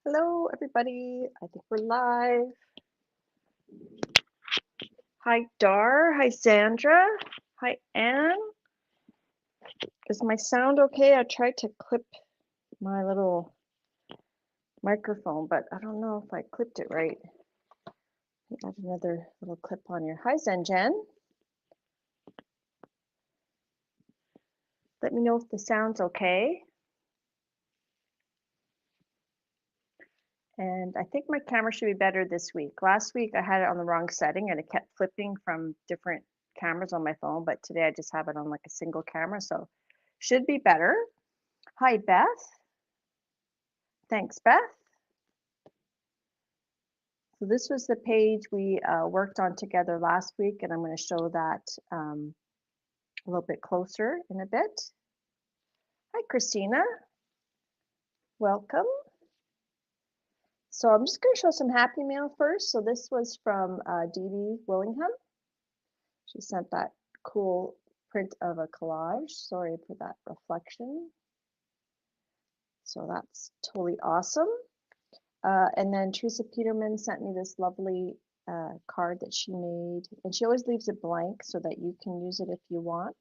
Hello, everybody. I think we're live. Hi, Dar. Hi, Sandra. Hi, Anne. Is my sound okay? I tried to clip my little microphone, but I don't know if I clipped it right. Add another little clip on here. Hi, Zenjen. Let me know if the sound's okay. And I think my camera should be better this week. Last week I had it on the wrong setting and it kept flipping from different cameras on my phone, but today I just have it on like a single camera, so should be better. Hi, Beth. Thanks, Beth. So this was the page we worked on together last week, and I'm going to show that a little bit closer in a bit. Hi, Christina. Welcome. So I'm just going to show some Happy Mail first. So this was from Dee Dee Willingham. She sent that cool print of a collage. Sorry for that reflection. So that's totally awesome. And then Teresa Peterman sent me this lovely card that she made, and she always leaves it blank so that you can use it if you want.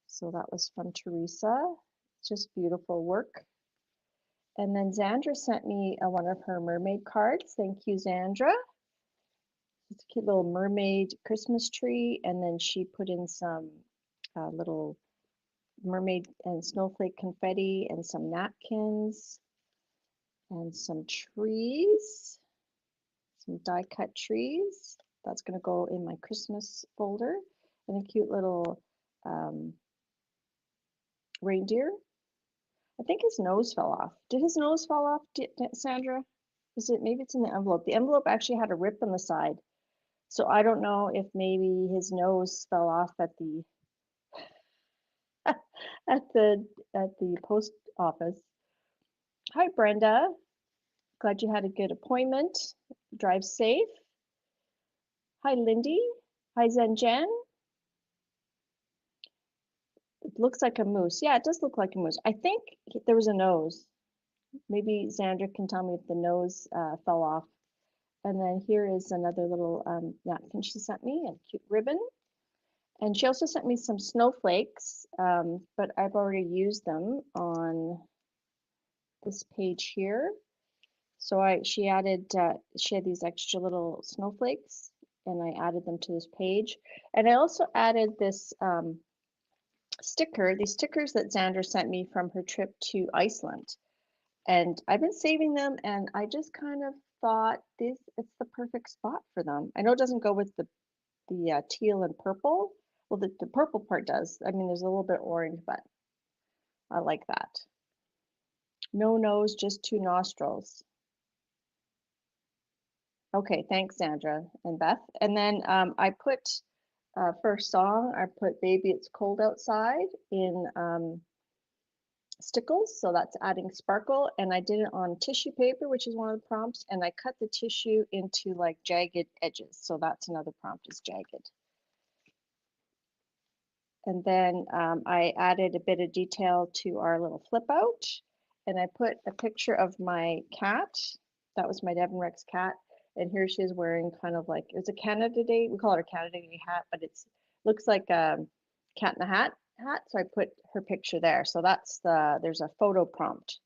So that was from Teresa. It's just beautiful work. And then Zandra sent me one of her mermaid cards. Thank you, Zandra. It's a cute little mermaid Christmas tree, and then she put in some little mermaid and snowflake confetti and some napkins and some trees, some die cut trees. That's going to go in my Christmas folder, and a cute little reindeer. I think his nose fell off. Did his nose fall off, Sandra? Is it, maybe it's in the envelope. The envelope actually had a rip on the side. So I don't know if maybe his nose fell off at the at the post office. Hi, Brenda. Glad you had a good appointment. Drive safe. Hi, Lindy. Hi, Zenjen. It looks like a moose. Yeah, it does look like a moose. I think there was a nose. Maybe Sandra can tell me if the nose fell off. And then here is another little napkin she sent me, a cute ribbon. And she also sent me some snowflakes, but I've already used them on this page here. So she had these extra little snowflakes, and I added them to this page. And I also added this these stickers that Xandra sent me from her trip to Iceland. And I've been saving them, and I just kind of thought it's the perfect spot for them. I know it doesn't go with the teal and purple. Well, the purple part does. I mean, there's a little bit orange, but I like that. No nose, just two nostrils. Okay, thanks, Sandra and Beth. And then I put, for a song, I put Baby It's Cold Outside in stickles, so that's adding sparkle, and I did it on tissue paper, which is one of the prompts, and I cut the tissue into like jagged edges, so that's another prompt, is jagged. And then I added a bit of detail to our little flip out, and I put a picture of my cat. That was my Devon Rex cat, and here she is wearing kind of like, it's a Canada Day, we call it a Canada Day hat, but it's looks like a cat in the hat, so I put her picture there. So that's there's a photo prompt.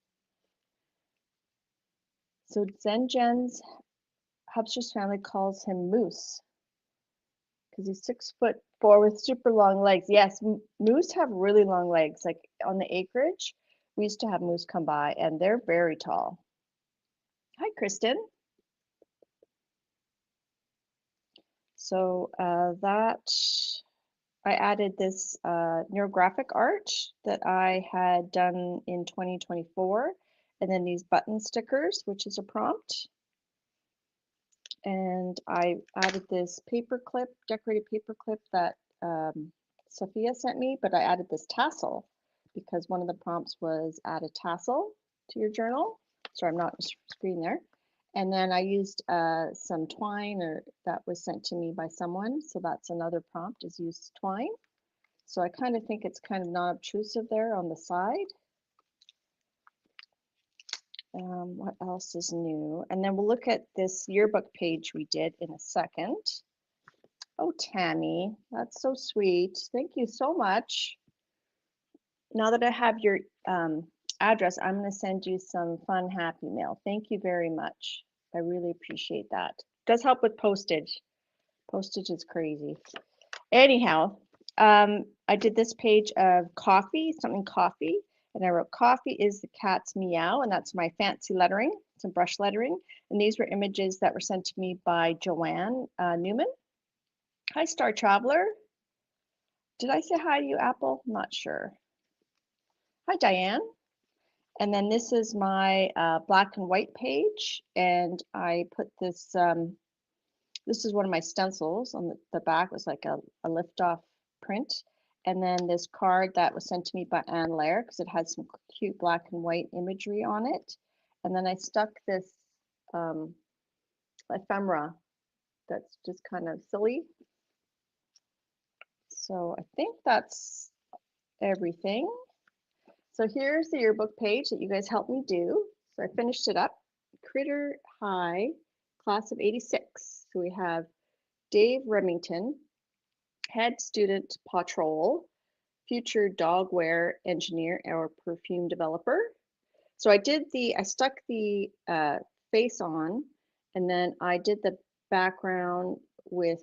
So Zenjen's Hubster's family calls him Moose because he's 6'4" with super long legs. Yes, moose have really long legs. Like on the acreage, we used to have moose come by, and they're very tall. Hi, Kristen. So I added this neurographic art that I had done in 2024, and then these button stickers, which is a prompt. And I added this paper clip, decorated paper clip that Sophia sent me, but I added this tassel because one of the prompts was add a tassel to your journal. Sorry, I'm not on the screen there. And then I used some twine that was sent to me by someone. So that's another prompt, is use twine. So I kind of think it's kind of non-obtrusive there on the side. What else is new? And then we'll look at this yearbook page we did in a second. Oh, Tammy, that's so sweet. Thank you so much. Now that I have your address, I'm going to send you some fun happy mail. Thank you very much. I really appreciate that. It does help with postage. Postage is crazy. Anyhow, I did this page of coffee, something coffee, and I wrote coffee is the cat's meow, and that's my fancy lettering, some brush lettering. And these were images that were sent to me by Joanne Newman. Hi, Star Traveler. Did I say hi to you, Apple? I'm not sure. Hi, Diane. And then this is my black and white page, and I put this, this is one of my stencils on the back. It was like a lift-off print. And then this card that was sent to me by Anne Lair, because it had some cute black and white imagery on it. And then I stuck this ephemera that's just kind of silly. So I think that's everything. So here's the yearbook page that you guys helped me do. So I finished it up. Critter High, class of '86. So we have Dave Remington, head student patrol, future dogware engineer or perfume developer. So I stuck the face on, and then I did the background with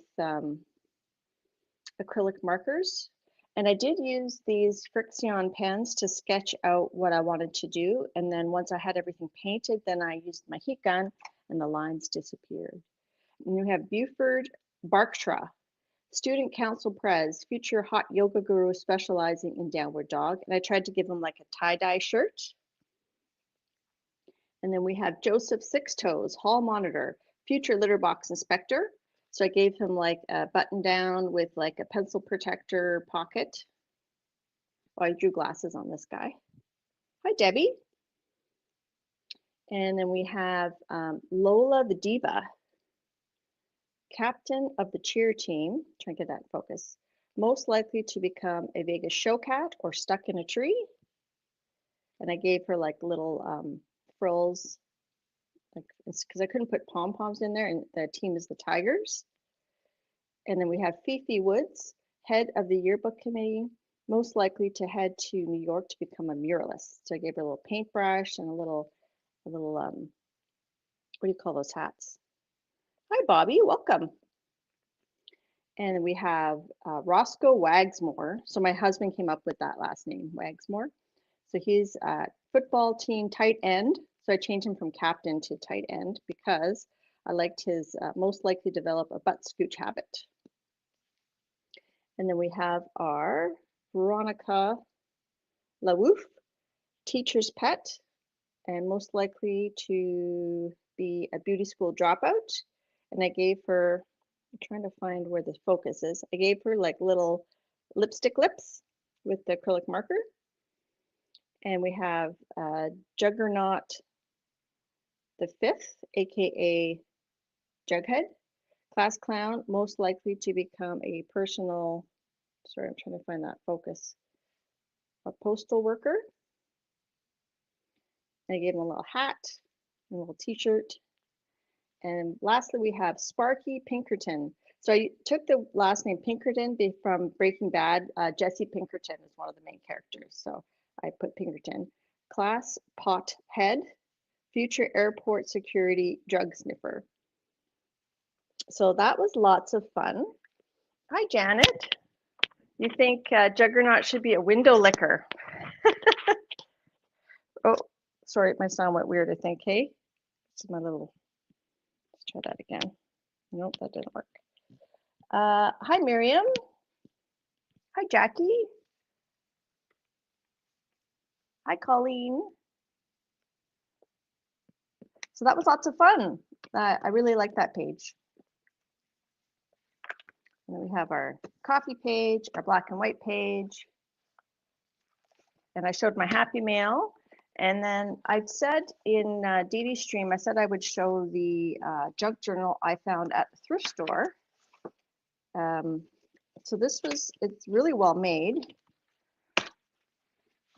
acrylic markers. And I did use these Frixion pens to sketch out what I wanted to do. And then once I had everything painted, then I used my heat gun and the lines disappeared. And you have Buford Barktra, student council pres, future hot yoga guru specializing in downward dog. And I tried to give him like a tie-dye shirt. And then we have Joseph Six Toes, hall monitor, future litter box inspector. So I gave him like a button down with like a pencil protector pocket. Oh, I drew glasses on this guy. Hi, Debbie. And then we have Lola the Diva, captain of the cheer team. Try to get that in focus. Most likely to become a Vegas show cat or stuck in a tree. And I gave her like little frills, like it's because I couldn't put pom-poms in there, and the team is the Tigers. And then we have Fifi Woods, head of the yearbook committee, most likely to head to New York to become a muralist. So I gave her a little paintbrush and a little what do you call those hats? Hi, Bobby, welcome. And we have Roscoe Wagsmore. So my husband came up with that last name, Wagsmore. So he's football team tight end. So I changed him from captain to tight end because I liked his most likely develop a butt scooch habit. And then we have our Veronica LaWoof, teacher's pet, and most likely to be a beauty school dropout. And I gave her, I'm trying to find where the focus is. I gave her like little lipstick lips with the acrylic marker. And we have Juggernaut the Fifth, aka Jughead, class clown, most likely to become a personal, sorry, I'm trying to find that focus, a postal worker. I gave him a little hat, a little t-shirt. And lastly, we have Sparky Pinkerton. So I took the last name Pinkerton from Breaking Bad. Jesse Pinkerton is one of the main characters. So I put Pinkerton. Class pot head, future airport security drug sniffer. So that was lots of fun. Hi, Janet. You think Juggernaut should be a window licker? Oh, sorry, my sound went weird, I think. Hey, this is my little, let's try that again. Nope, that didn't work. Hi, Miriam. Hi, Jackie. Hi, Colleen. So that was lots of fun. I really like that page. And then we have our coffee page, our black and white page. And I showed my happy mail. And then I said in Dee Dee's stream, I said I would show the junk journal I found at the thrift store. So this was, it's really well made.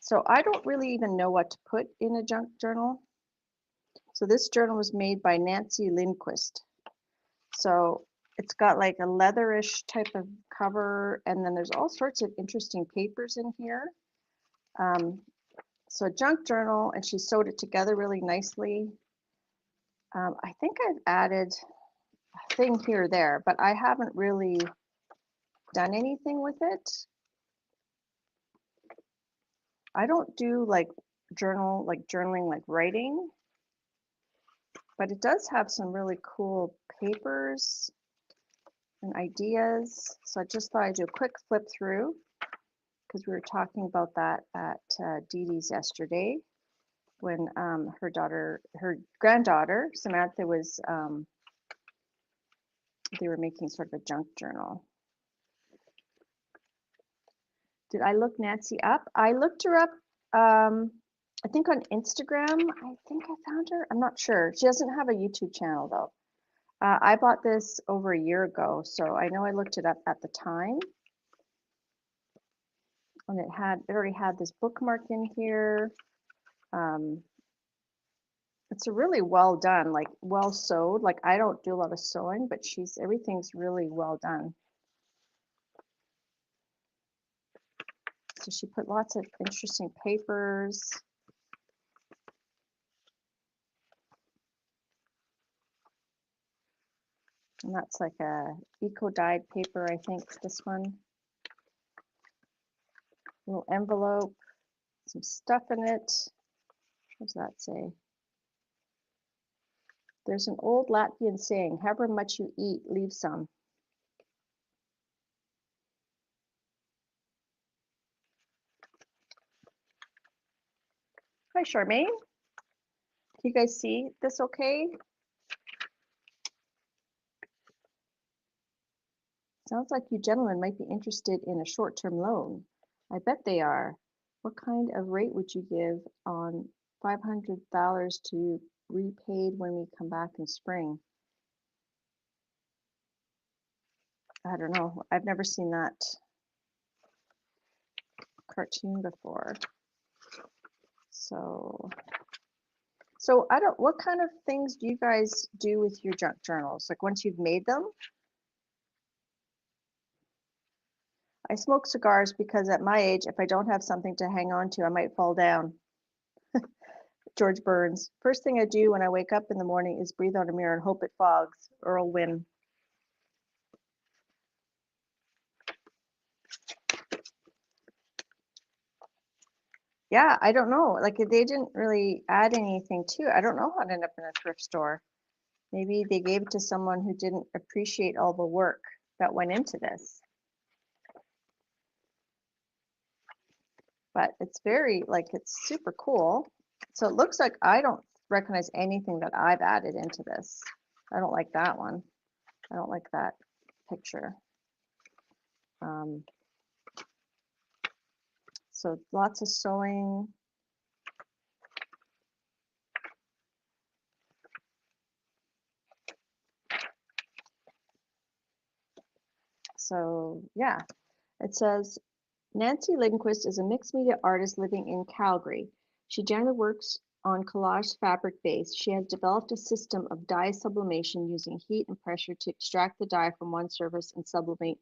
So I don't really even know what to put in a junk journal. So this journal was made by Nancy Lindquist. So it's got like a leatherish type of cover, and then there's all sorts of interesting papers in here. So a junk journal, and she sewed it together really nicely. I think I've added a thing here or there, but I haven't really done anything with it. I don't do like journaling like writing, but it does have some really cool papers and ideas. So I just thought I'd do a quick flip through because we were talking about that at Dee Dee's yesterday when her granddaughter, Samantha, was, they were making sort of a junk journal. Did I look Nancy up? I looked her up, I think on Instagram. I think I found her. I'm not sure. She doesn't have a YouTube channel though. I bought this over a year ago, so I know I looked it up at the time. And it already had this bookmark in here. It's a really well done, like well sewed. Like I don't do a lot of sewing, but everything's really well done. So she put lots of interesting papers. And that's like a eco-dyed paper, I think, this one. Little envelope, some stuff in it. What does that say? There's an old Latvian saying, however much you eat, leave some. Hi, Charmaine. Can you guys see this okay? Sounds like you gentlemen might be interested in a short-term loan. I bet they are. What kind of rate would you give on $500 to repaid when we come back in spring? I don't know. I've never seen that cartoon before. So what kind of things do you guys do with your junk journals? Like once you've made them? I smoke cigars because at my age, if I don't have something to hang on to, I might fall down. George Burns. First thing I do when I wake up in the morning is breathe on a mirror and hope it fogs. Earl Wynn. Yeah, I don't know. Like they didn't really add anything to it. I don't know how it ended up in a thrift store. Maybe they gave it to someone who didn't appreciate all the work that went into this. But it's very, like, it's super cool. So it looks like I don't recognize anything that I've added into this. I don't like that one. I don't like that picture. So lots of sewing. So yeah, it says, Nancy Lindquist is a mixed media artist living in Calgary. She generally works on collage fabric base. She has developed a system of dye sublimation using heat and pressure to extract the dye from one surface and sublimate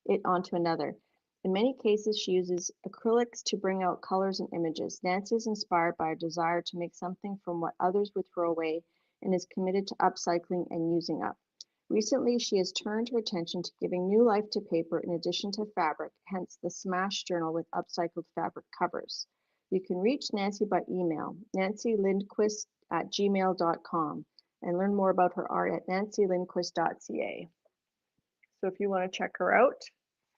it onto another. In many cases, she uses acrylics to bring out colors and images. Nancy is inspired by a desire to make something from what others would throw away and is committed to upcycling and using up. Recently, she has turned her attention to giving new life to paper in addition to fabric, hence the Smash Journal with upcycled fabric covers. You can reach Nancy by email, nancylindquist@gmail.com, and learn more about her art at nancylindquist.ca. So if you want to check her out,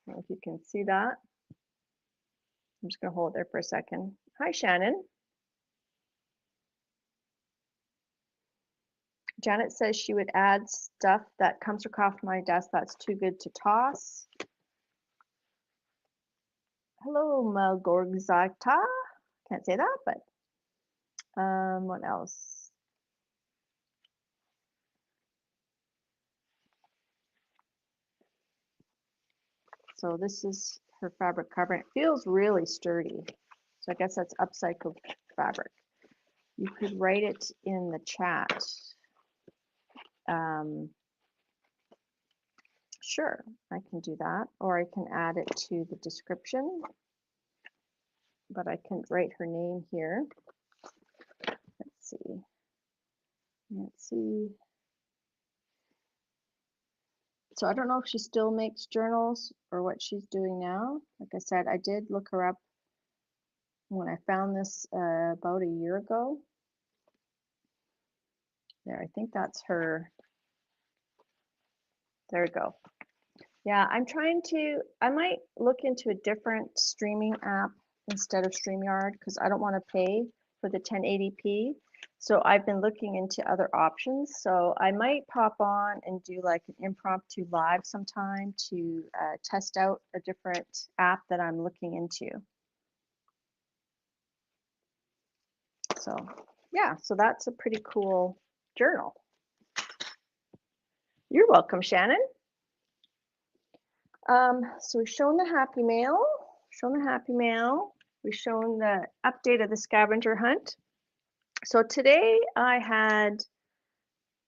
I don't know if you can see that. I'm just going to hold it there for a second. Hi, Shannon. Janet says she would add stuff that comes across my desk that's too good to toss. Hello, Malgorzata. Can't say that, but what else? So this is her fabric cover. It feels really sturdy. So I guess that's upcycled fabric. You could write it in the chat. Sure, I can do that, or I can add it to the description, but I can write her name here. Let's see. Nancy. So I don't know if she still makes journals or what she's doing now. Like I said, I did look her up when I found this about a year ago. There, I think that's her. There we go. Yeah, I might look into a different streaming app instead of StreamYard because I don't want to pay for the 1080p. So I've been looking into other options. So I might pop on and do like an impromptu live sometime to test out a different app that I'm looking into. So yeah, so that's a pretty cool journal. You're welcome, Shannon. So we've shown the Happy Mail, we've shown the update of the scavenger hunt. So today I had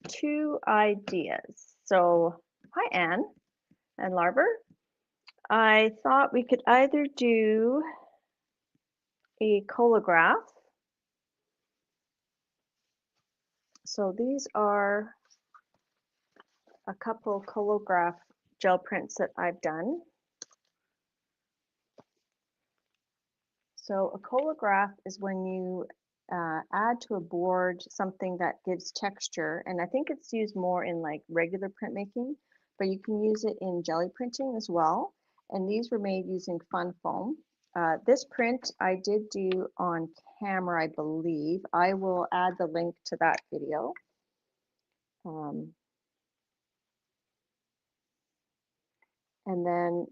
two ideas. So hi, Anne and Larver. I thought we could either do a Collograph. So these are a couple Collograph gel prints that I've done. So a Collograph is when you add to a board something that gives texture, and I think it's used more in like regular printmaking, but you can use it in jelly printing as well. And these were made using fun foam. This print I did do on camera, I believe. I will add the link to that video. And then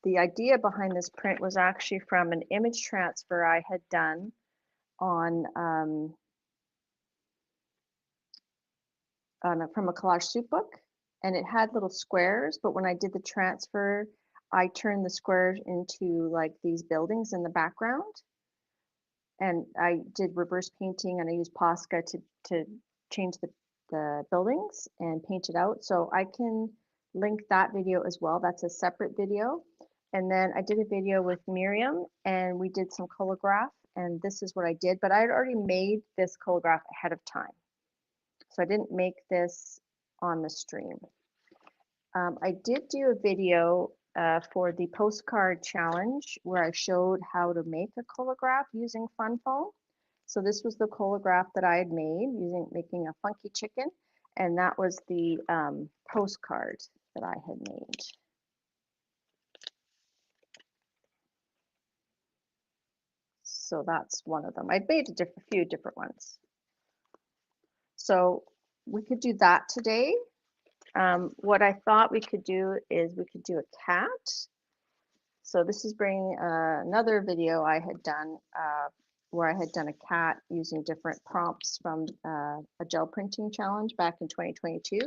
the idea behind this print was actually from an image transfer I had done on from a Collage Soup book, and it had little squares, but when I did the transfer, I turned the squares into like these buildings in the background. And I did reverse painting, and I used Posca to change the buildings and paint it out. So I can link that video as well. That's a separate video. And then I did a video with Miriam, and we did some Collograph, and this is what I did. But I had already made this Collograph ahead of time. So I didn't make this on the stream. I did do a video for the postcard challenge where I showed how to make a Collograph using fun foam. So this was the Collograph that I had made making a funky chicken, and that was the postcard that I had made. So that's one of them. I made a few different ones. So we could do that today. What I thought we could do is we could do a cat. So this is bringing another video I had done where I had done a cat using different prompts from a gel printing challenge back in 2022.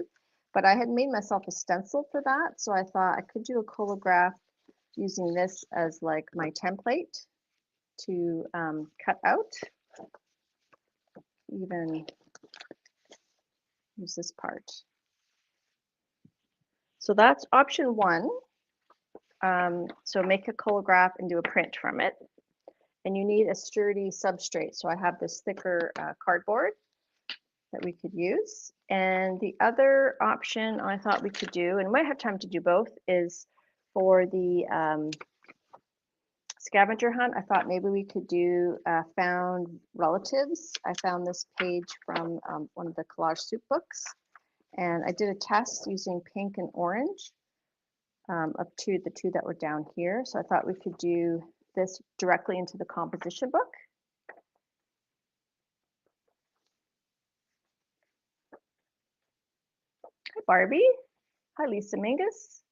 But I had made myself a stencil for that. So I thought I could do a Collograph using this as like my template to cut out. Even use this part. So that's option one. So make a Collograph and do a print from it. And you need a sturdy substrate. So I have this thicker cardboard that we could use. And the other option I thought we could do, and we might have time to do both, is for the scavenger hunt. I thought maybe we could do found relatives. I found this page from one of the Collage Soup books. And I did a test using pink and orange of the two that were down here. So I thought we could do this directly into the composition book. Hi, Barbie. Hi, Lisa Mingus.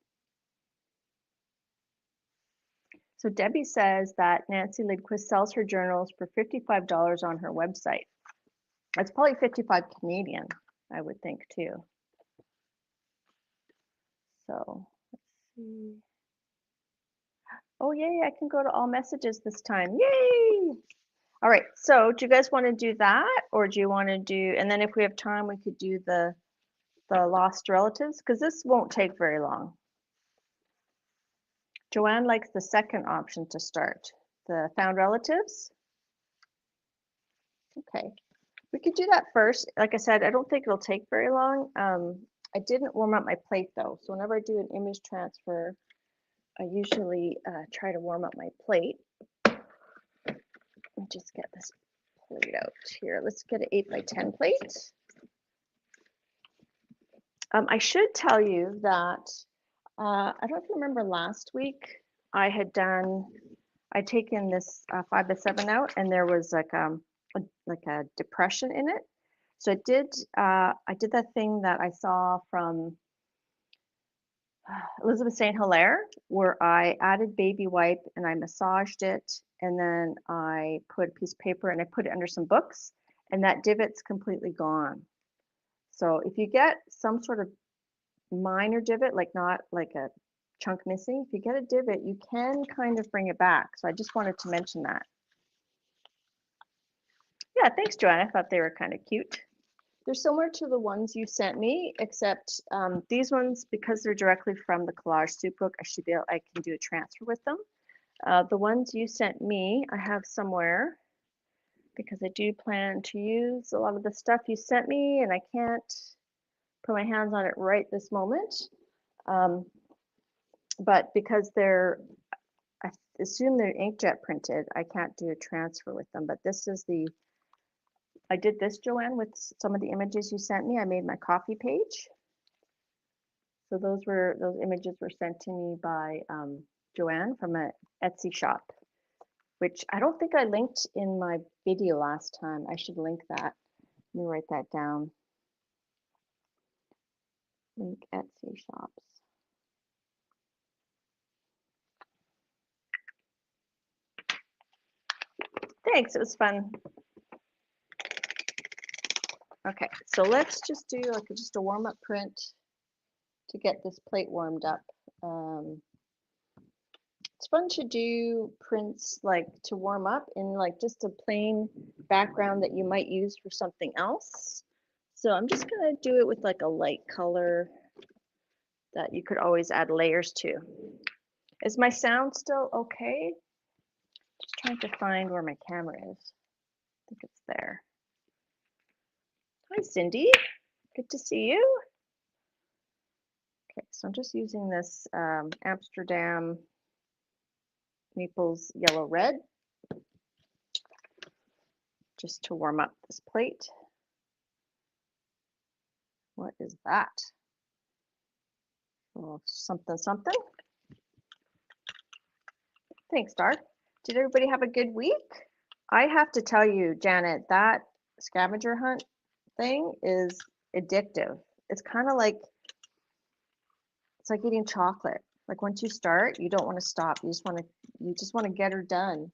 So Debbie says that Nancy Lindquist sells her journals for $55 on her website. That's probably 55 Canadian, I would think too. So let's see. Oh, yay, I can go to all messages this time. Yay! All right, so do you guys want to do that, or do you want to do, and then if we have time, we could do the lost relatives, because this won't take very long. Joanne likes the second option to start, the found relatives. Okay, we could do that first. Like I said, I don't think it'll take very long. I didn't warm up my plate though, so whenever I do an image transfer, I usually try to warm up my plate. Let me just get this plate out here. Let's get an 8x10 plate. I should tell you that I don't know if you remember last week I'd taken this 5x7 out, and there was like a depression in it. So I did that thing that I saw from Elizabeth St. Hilaire, where I added baby wipe and I massaged it, and then I put a piece of paper and I put it under some books, and that divot's completely gone. So if you get some sort of minor divot, like not like a chunk missing, if you get a divot, you can kind of bring it back. So I just wanted to mention that. Yeah, thanks, Joanne. I thought they were kind of cute. They're similar to the ones you sent me, except these ones, because they're directly from the Collage Soup book, I can do a transfer with them. The ones you sent me, I have somewhere, because I do plan to use a lot of the stuff you sent me, and I can't put my hands on it right this moment. But because I assume they're inkjet printed, I can't do a transfer with them. But this is I did this, Joanne, with some of the images you sent me. I made my coffee page. So those images were sent to me by Joanne from an Etsy shop, which I don't think I linked in my video last time. I should link that. Let me write that down. Link Etsy shops. Thanks, it was fun. Okay, so let's just do like just a warm-up print to get this plate warmed up. It's fun to do prints like to warm up in like just a plain background that you might use for something else. So I'm just gonna do it with like a light color that you could always add layers to. Is my sound still okay? Just trying to find where my camera is. I think it's there. Hi, Cindy. Good to see you. Okay, so I'm just using this Amsterdam Naples Yellow Red just to warm up this plate. What is that? Oh, something, something. Thanks, Dark. Did everybody have a good week? I have to tell you, Janet, that scavenger hunt thing is addictive. It's kind of like, it's like eating chocolate. Like once you start, you don't want to stop. You just want to get her done.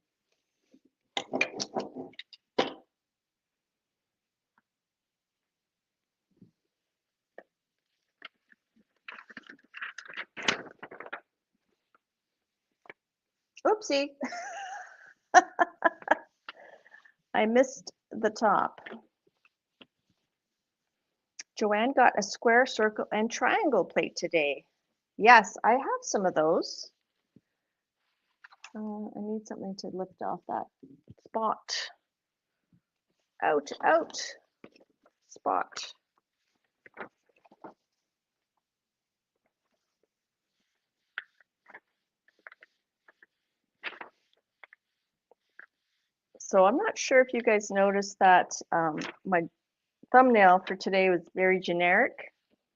Oopsie. I missed the top. Joanne got a square, circle, and triangle plate today. Yes, I have some of those. I need something to lift off that spot. Out, out, spot. So I'm not sure if you guys noticed that my thumbnail for today was very generic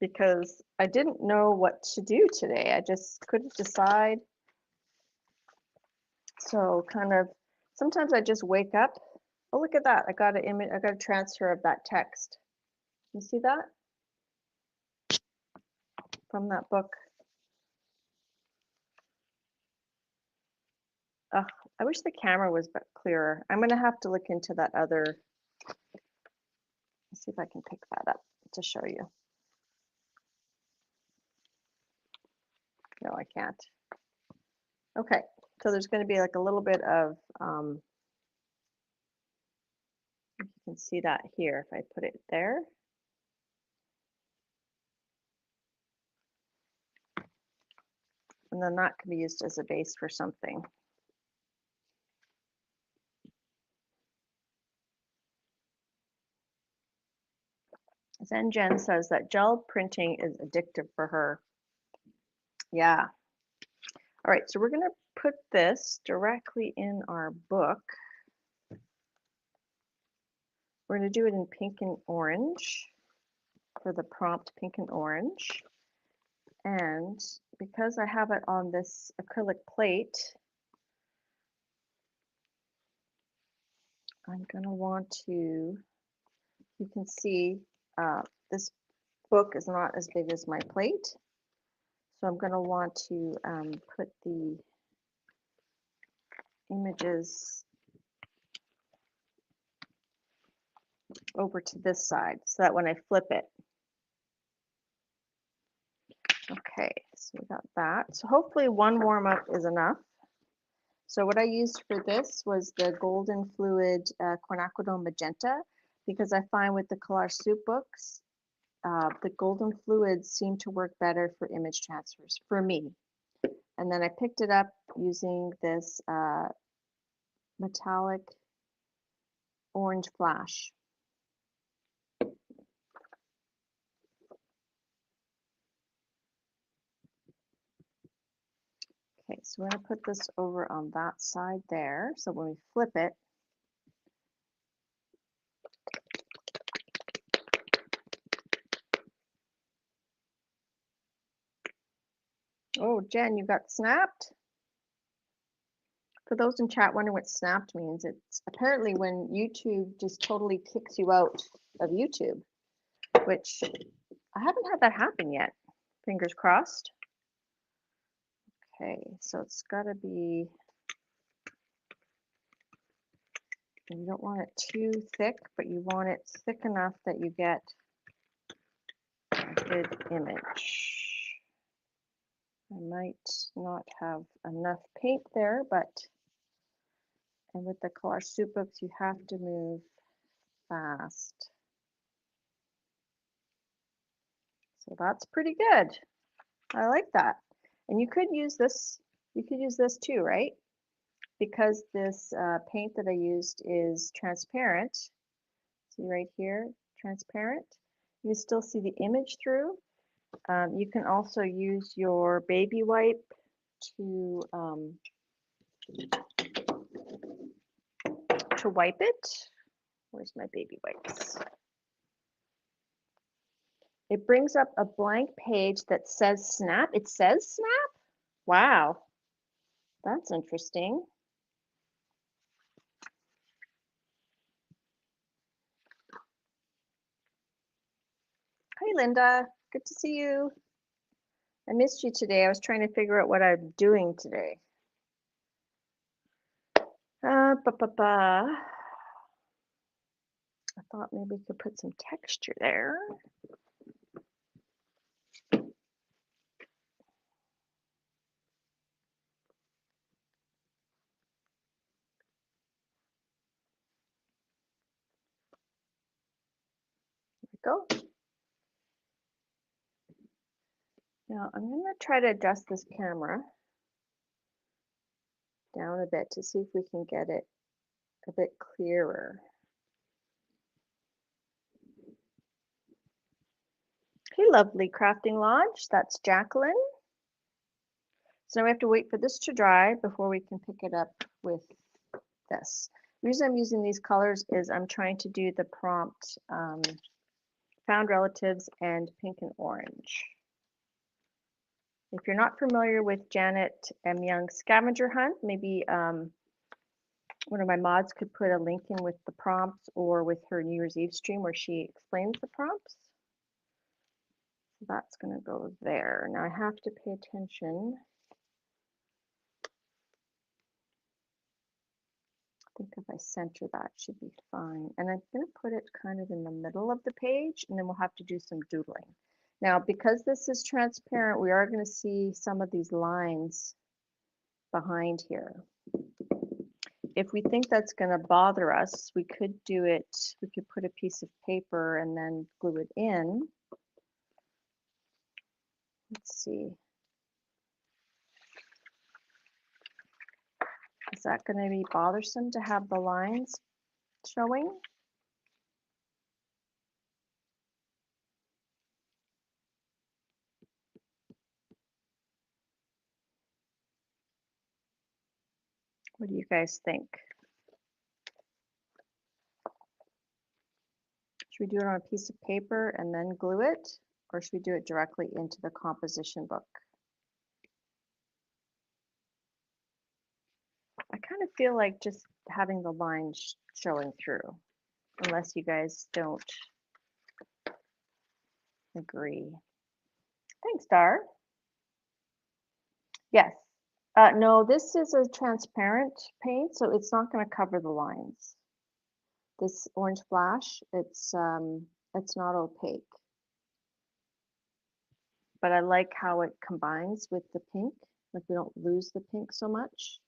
because I didn't know what to do today. I just couldn't decide. So kind of, sometimes I just wake up. Oh, look at that. I got an image, I got a transfer of that text. You see that? From that book. Ugh, I wish the camera was clearer. I'm gonna have to look into that other. Let's see if I can pick that up to show you. No, I can't. Okay, so there's going to be like a little bit of You can see that here if I put it there. And then that can be used as a base for something. Zen Jen says that gel printing is addictive for her. Yeah. All right, so we're going to put this directly in our book. We're going to do it in pink and orange for the prompt, pink and orange. And because I have it on this acrylic plate, I'm going to want to, you can see this book is not as big as my plate. So I'm going to want to put the images over to this side so that when I flip it. Okay, so we got that. So hopefully one warm up is enough. So what I used for this was the golden fluid quinacridone magenta, because I find with the Collage Soup books, the golden fluids seem to work better for image transfers for me. And then I picked it up using this metallic orange flash. Okay, so we're going to put this over on that side there. So when we flip it, oh, Jen, you got snapped? For those in chat wondering what snapped means, it's apparently when YouTube just totally kicks you out of YouTube, which I haven't had that happen yet. Fingers crossed. Okay, so it's got to be, you don't want it too thick, but you want it thick enough that you get a good image. I might not have enough paint there, but, and with the Collage Soup books, you have to move fast. So that's pretty good. I like that. And you could use this too, right? Because this paint that I used is transparent. See right here, transparent. You still see the image through. You can also use your baby wipe to wipe it. Where's my baby wipes? It brings up a blank page that says snap. It says snap? Wow, that's interesting. Hi, Linda. Good to see you. I missed you today. I was trying to figure out what I'm doing today. I thought maybe we could put some texture there. There we go. Now I'm going to try to adjust this camera down a bit to see if we can get it a bit clearer. Hey, lovely Crafting Lodge. That's Jacqueline. So now we have to wait for this to dry before we can pick it up with this. The reason I'm using these colors is I'm trying to do the prompt found relatives and pink and orange. If you're not familiar with Janet M. Young's Scavenger Hunt, maybe one of my mods could put a link in with the prompts or with her New Year's Eve stream where she explains the prompts. So that's going to go there. Now I have to pay attention. I think if I center that should be fine. And I'm going to put it kind of in the middle of the page, and then we'll have to do some doodling. Now, because this is transparent, we are going to see some of these lines behind here. if we think that's going to bother us, we could do it, we could put a piece of paper and then glue it in. Let's see. Is that going to be bothersome to have the lines showing? What do you guys think? Should we do it on a piece of paper and then glue it? Or should we do it directly into the composition book? I kind of feel like just having the lines showing through, unless you guys don't agree. Thanks, Dar. Yes. No, this is a transparent paint, so it's not going to cover the lines. This orange flash, it's not opaque. But I like how it combines with the pink, like we don't lose the pink so much.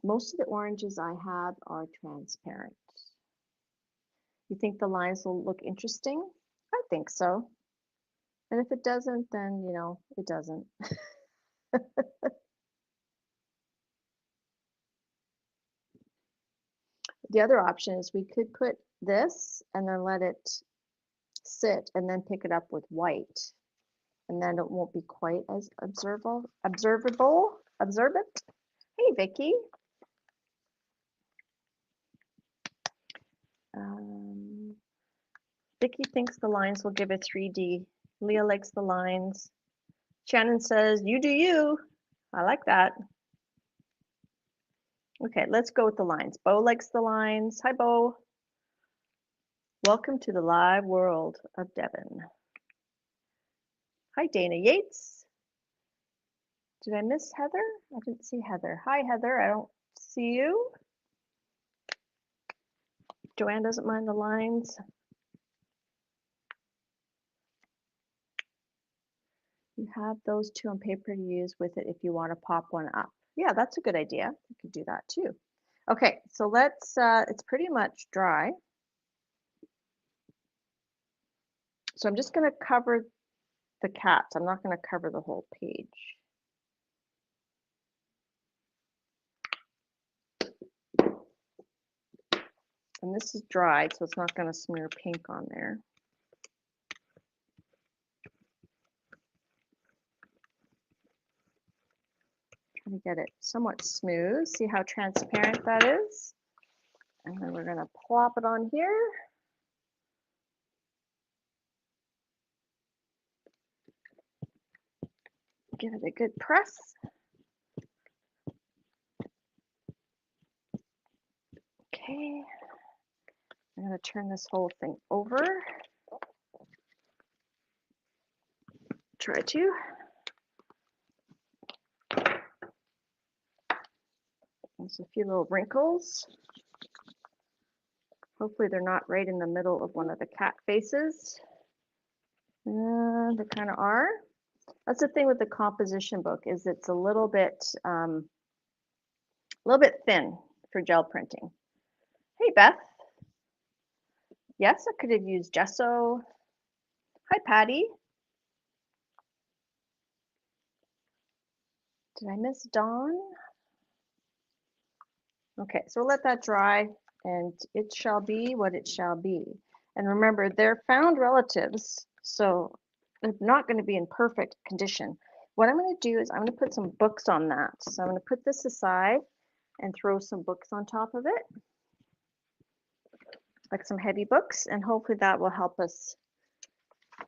Most of the oranges I have are transparent. You think the lines will look interesting? I think so. And if it doesn't, then, you know, it doesn't. The other option is we could put this and then let it sit and then pick it up with white. And then it won't be quite as observant. Hey, Vicky. Vicky thinks the lines will give it 3D. Leah likes the lines. Shannon says, you do you. I like that. Okay, let's go with the lines. Bo likes the lines. Hi, Bo. Welcome to the live world of Devon. Hi, Dana Yates. Did I miss Heather? I didn't see Heather. Hi, Heather. I don't see you. Joanne doesn't mind the lines. You have those two on paper to use with it if you want to pop one up. Yeah, that's a good idea. You could do that too. Okay, so let's, it's pretty much dry. So I'm just going to cover the cats. I'm not going to cover the whole page. And this is dried, so it's not going to smear pink on there. Trying to get it somewhat smooth. See how transparent that is? And then we're going to plop it on here. Give it a good press. Okay. I'm going to turn this whole thing over. Try to. There's a few little wrinkles. Hopefully they're not right in the middle of one of the cat faces. They kind of are. That's the thing with the composition book, is it's a little bit thin for gel printing. Hey, Beth. Yes, I could have used gesso. Hi, Patty. Did I miss Dawn? Okay, so we'll let that dry, and it shall be what it shall be. And remember, they're found relatives, so they're not going to be in perfect condition. What I'm going to do is I'm going to put some books on that. So I'm going to put this aside and throw some books on top of it, like some heavy books, and hopefully that will help us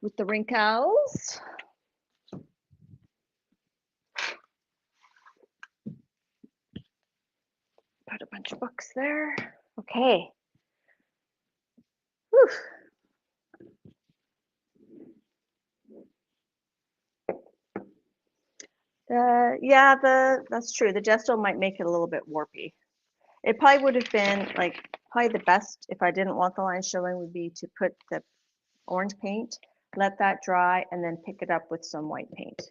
with the wrinkles. Put a bunch of books there. Okay. Whew. Yeah, that's true. The gesso might make it a little bit warpy. It probably would have been like, probably the best if I didn't want the lines showing would be to put the orange paint let that dry, and then pick it up with some white paint.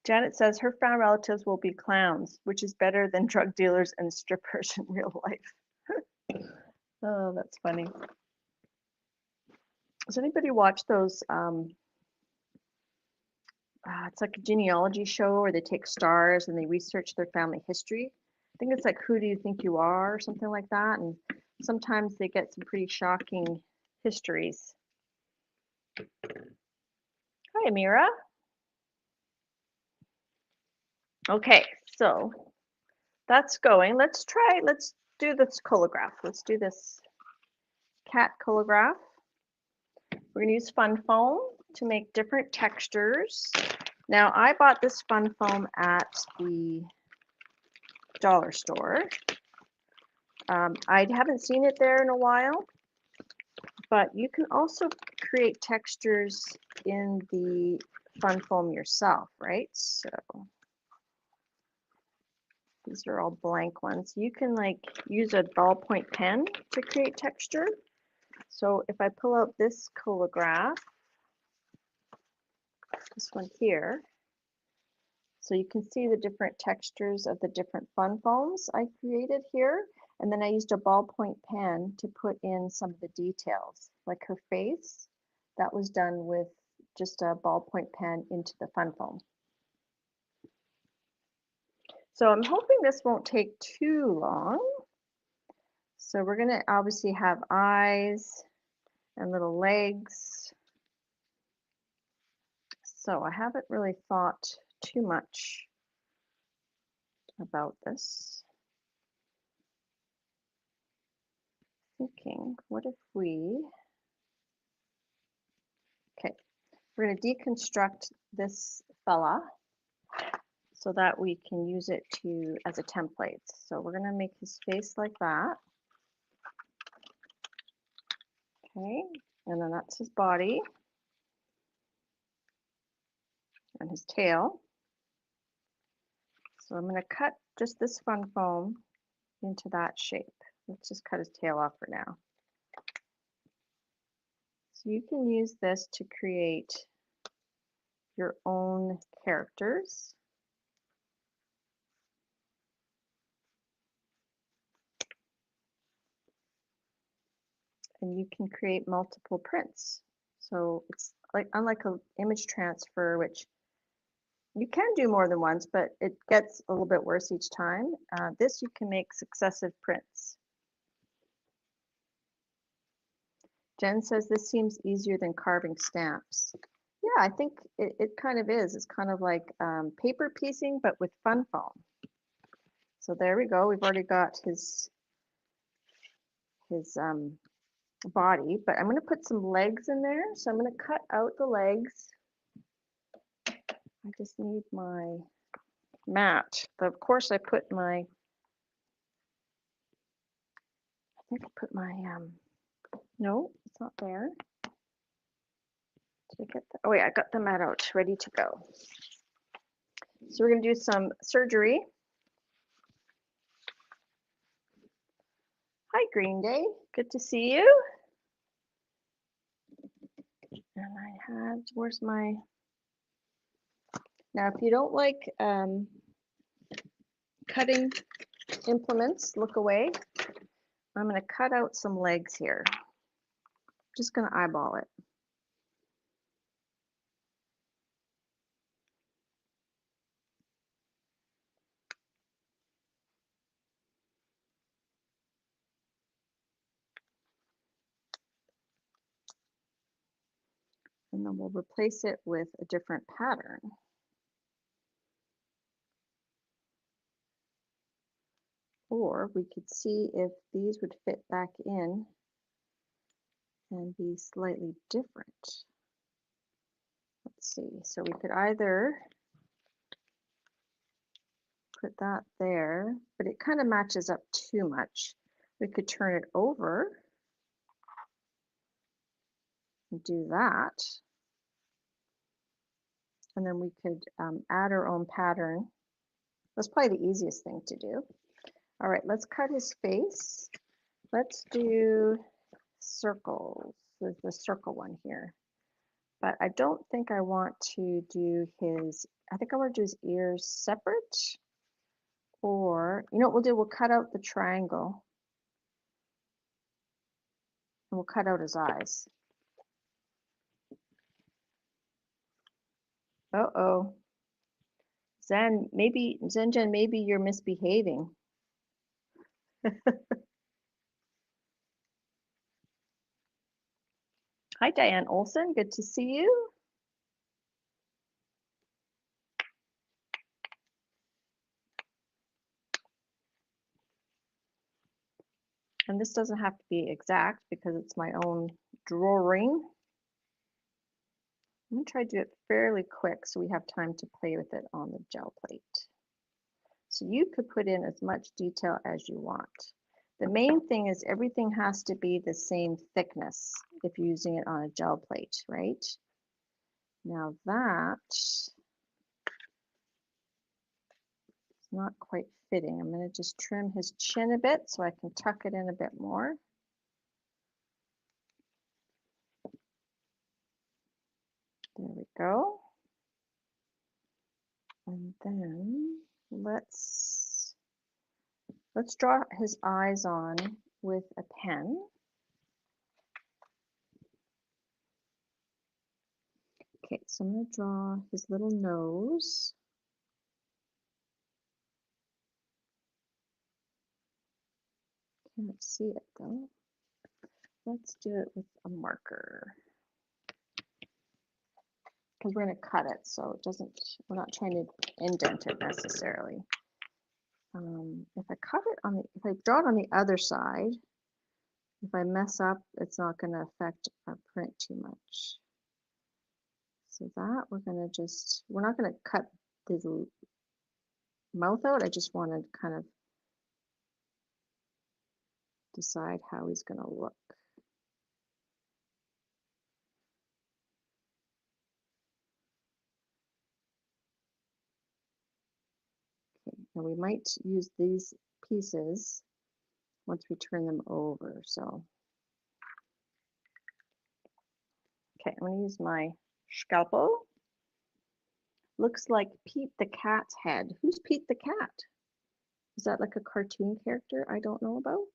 Janet says her found relatives will be clowns, which is better than drug dealers and strippers in real life. Oh, that's funny. Does anybody watch those? It's like a genealogy show where they take stars and they research their family history. I think it's like Who Do You Think You Are or something like that. And sometimes they get some pretty shocking histories. Hi, Amira. Okay, so that's going. Let's do this Collograph. Let's do this cat Collograph. We're gonna use fun foam to make different textures. Now, I bought this fun foam at the dollar store. I haven't seen it there in a while, but you can also create textures in the fun foam yourself, right? So these are all blank ones. You can like use a ballpoint pen to create texture. So if I pull out this Collograph, this one here, so you can see the different textures of the different fun foams I created here. And then I used a ballpoint pen to put in some of the details, like her face. That was done with just a ballpoint pen into the fun foam. So I'm hoping this won't take too long. So we're gonna obviously have eyes and little legs. So I haven't really thought too much about this. Thinking, what if we, okay, we're going to deconstruct this fella so that we can use it to as a template. So we're going to make his face like that. Okay, and then that's his body and his tail. So I'm going to cut just this fun foam into that shape. Let's just cut his tail off for now. So you can use this to create your own characters. And you can create multiple prints. So it's like unlike an image transfer, which you can do more than once, but it gets a little bit worse each time. This you can make successive prints. Jen says this seems easier than carving stamps. Yeah, I think it kind of is. It's kind of like paper piecing, but with fun foam. So there we go. We've already got his body, but I'm going to put some legs in there. So I'm going to cut out the legs. I just need my mat. But of course I put my, I think I put my, no, it's not there. Did I get that? Oh wait, I got the mat out, ready to go. So we're gonna do some surgery. Hi, Green Day, good to see you. And I had, where's my, now if you don't like cutting implements, look away. I'm gonna cut out some legs here. Just gonna eyeball it. And then we'll replace it with a different pattern. Or we could see if these would fit back in and be slightly different. Let's see, so we could either put that there, but it kind of matches up too much. We could turn it over and do that. And then we could add our own pattern. That's probably the easiest thing to do. All right, let's cut his face. Let's do circles. There's the circle one here. but I don't think I want to do his, I think I want to do his ears separate. Or, you know what we'll do? We'll cut out the triangle. And we'll cut out his eyes. Uh-oh. Zen, Zen, maybe you're misbehaving. Hi, Diane Olson. Good to see you. And this doesn't have to be exact because it's my own drawing. I'm going to try to do it fairly quick so we have time to play with it on the gel plate. So you could put in as much detail as you want. The main thing is everything has to be the same thickness if you're using it on a gel plate, right? Now that is not quite fitting. I'm going to just trim his chin a bit so I can tuck it in a bit more. There we go. And then let's draw his eyes on with a pen. Okay, so I'm going to draw his little nose. Can't see it though. Let's do it with a marker. Because we're going to cut it, so it doesn't, we're not trying to indent it necessarily. If I cut it on the, if I draw it on the other side, if I mess up, it's not going to affect our print too much. So that we're going to just, we're not going to cut the mouth out. I just want to kind of decide how he's going to look. Okay, and we might use these pieces once we turn them over. So, okay, I'm going to use my scalpel. Looks like Pete the Cat's head. Who's Pete the Cat? Is that like a cartoon character I don't know about?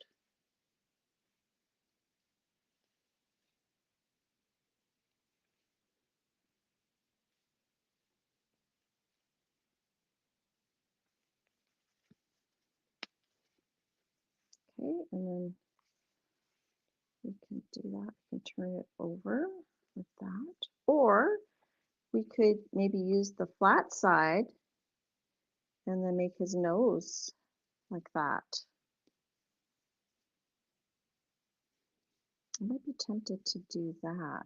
Okay, and then we can do that. We can turn it over with that. Or we could maybe use the flat side and then make his nose like that. I might be tempted to do that.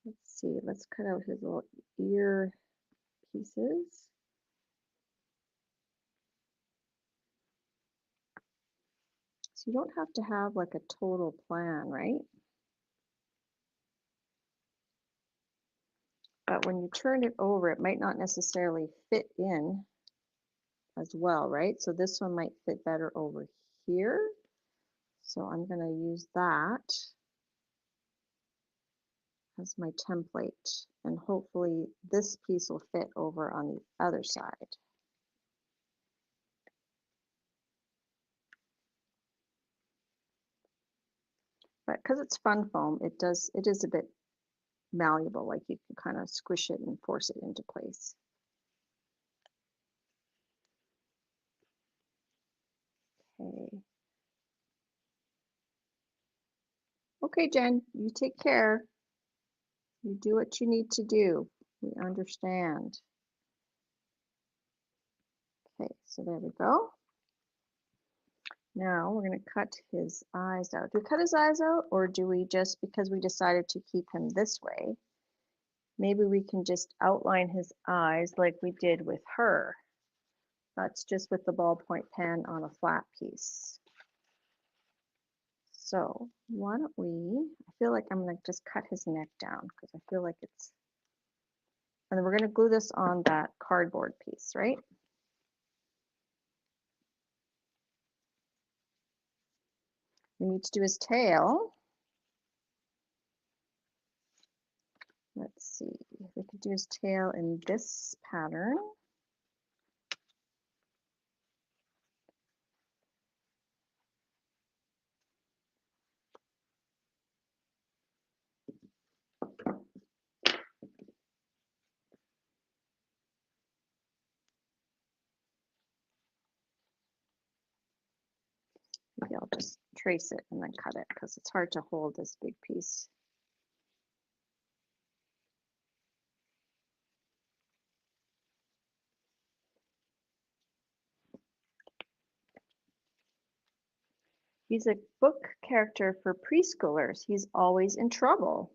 Let's see, let's cut out his little ear pieces. So you don't have to have like a total plan, right? But when you turn it over, it might not necessarily fit in as well, right? So this one might fit better over here. So I'm going to use that as my template, and hopefully this piece will fit over on the other side. But because it's fun foam, it is a bit malleable, like you can kind of squish it and force it into place. Okay. Okay, Jen, you take care. You do what you need to do. We understand. Okay, so there we go. Now we're going to cut his eyes out. Do we cut his eyes out, or do we just, because we decided to keep him this way, maybe we can just outline his eyes like we did with her. That's just with the ballpoint pen on a flat piece. So why don't we, I feel like I'm going to just cut his neck down because I feel like it's, and then we're going to glue this on that cardboard piece, right? We need to do his tail. Let's see, we could do his tail in this pattern. Maybe I'll just trace it and then cut it because it's hard to hold this big piece. He's a book character for preschoolers. He's always in trouble.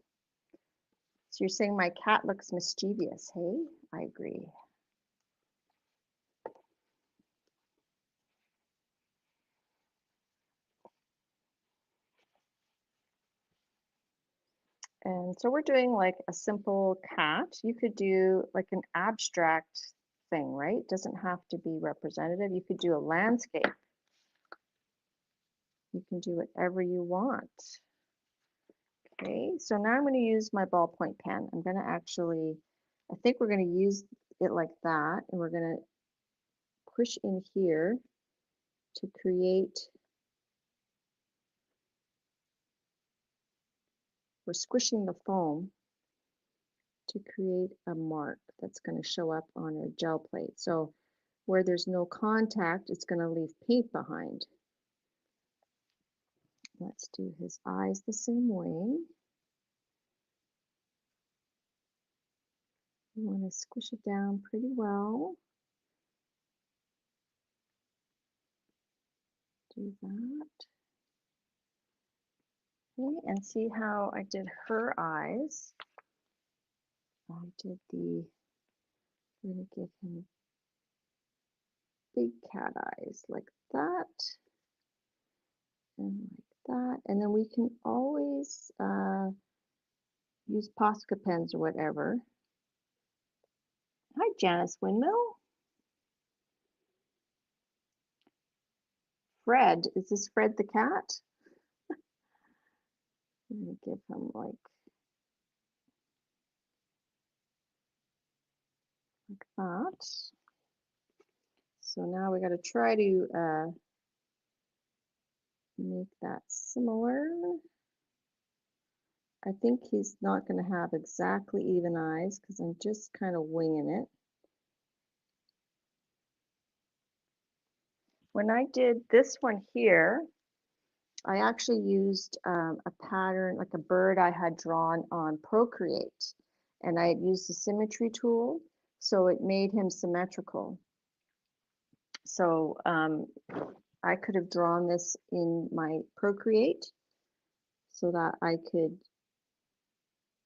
So you're saying my cat looks mischievous, hey? I agree. And so we're doing like a simple cat. You could do like an abstract thing, right? It doesn't have to be representative. You could do a landscape. You can do whatever you want. Okay, so now I'm going to use my ballpoint pen. I'm going to actually, I think we're going to use it like that, and we're going to push in here to create, we're squishing the foam to create a mark that's going to show up on a gel plate. So where there's no contact, it's going to leave paint behind. Let's do his eyes the same way. You want to squish it down pretty well. Do that. Okay, and see how I did her eyes. I did the, I'm going to give him big cat eyes like that. And like that. And then we can always use Posca pens or whatever. Hi, Janice Windmill. Fred, is this Fred the cat? I'm going to give him like that. So now we got to try to make that similar. I think he's not going to have exactly even eyes because I'm just kind of winging it. When I did this one here, I actually used a pattern, like a bird I had drawn on Procreate, and I had used the symmetry tool, so it made him symmetrical. So I could have drawn this in my Procreate so that I could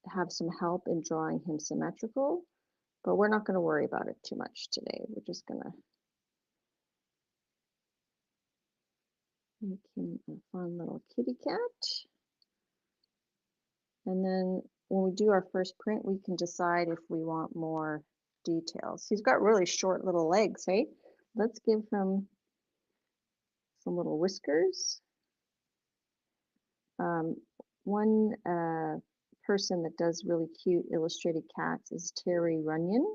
have some help in drawing him symmetrical, but we're not going to worry about it too much today. We're just going to make him a fun little kitty cat. And then when we do our first print, we can decide if we want more details. He's got really short little legs, hey? Let's give him some little whiskers. One person that does really cute illustrated cats is Terry Runyon.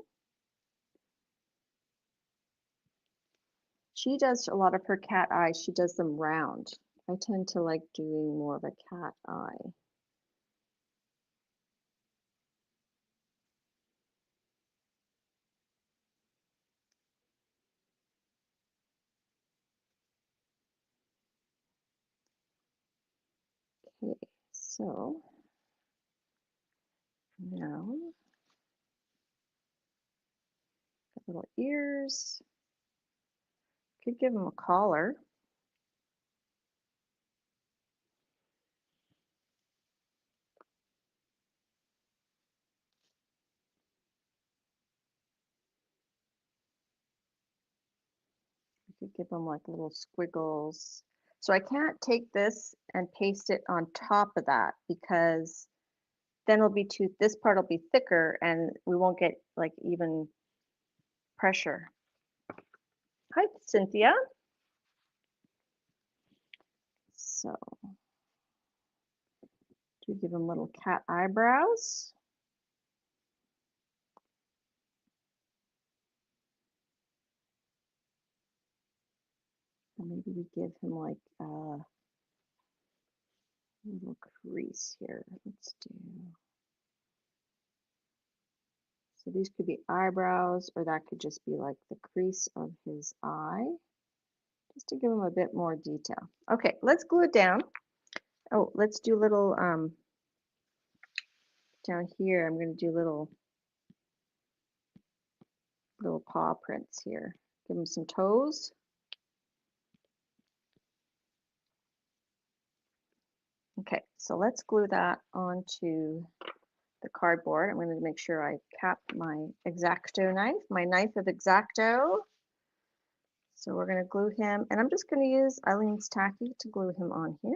She does a lot of her cat eyes, she does them round. I tend to like doing more of a cat eye. Okay, so now little ears. Could give him a collar. We could give them like little squiggles. So I can't take this and paste it on top of that because then it'll be too, this part will be thicker and we won't get like even pressure. Hi, Cynthia. So do give them little cat eyebrows. maybe we give him like a little crease here. Let's do. So these could be eyebrows, or that could just be like the crease of his eye, just to give him a bit more detail. Okay, let's glue it down. Oh, let's do little down here. I'm going to do little paw prints here. Give him some toes. Okay, so let's glue that onto the cardboard. I'm going to make sure I cap my X-Acto knife, my knife of X-Acto. So we're going to glue him, and I'm just going to use Eileen's tacky to glue him on here.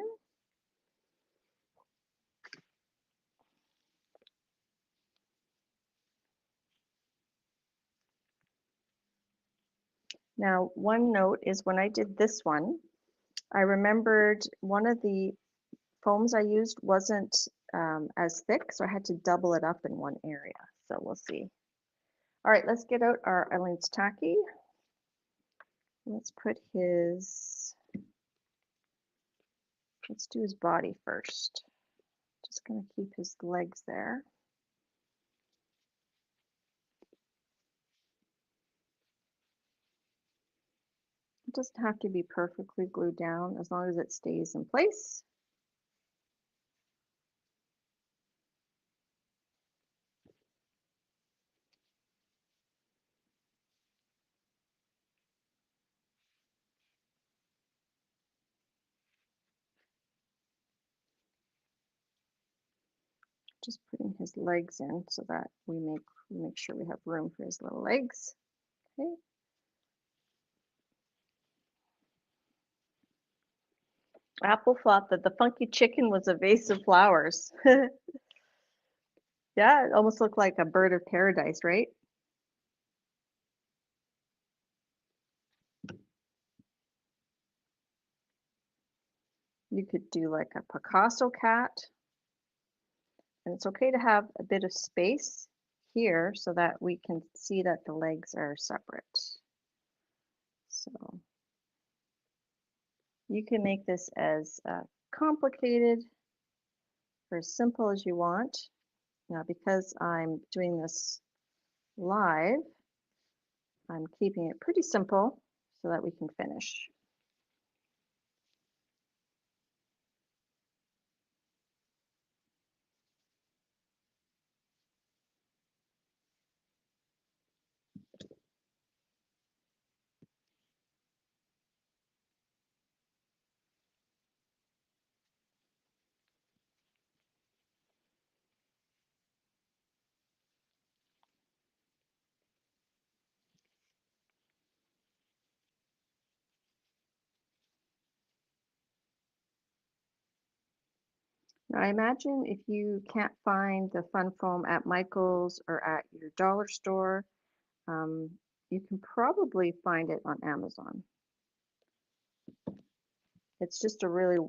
Now, one note is when I did this one, I remembered one of the foams I used wasn't as thick, so I had to double it up in one area. So we'll see. All right, let's get out our Eileen's tacky. Let's put his, let's do his body first. Just gonna keep his legs there. It doesn't have to be perfectly glued down as long as it stays in place. Just putting his legs in so that we make sure we have room for his little legs. Okay. Apple thought that the funky chicken was a vase of flowers. Yeah, it almost looked like a bird of paradise, right? You could do like a Picasso cat. And it's okay to have a bit of space here so that we can see that the legs are separate. So you can make this as complicated or as simple as you want. Now, because I'm doing this live, I'm keeping it pretty simple so that we can finish. Now, I imagine if you can't find the fun foam at Michael's or at your dollar store, you can probably find it on Amazon. It's just a really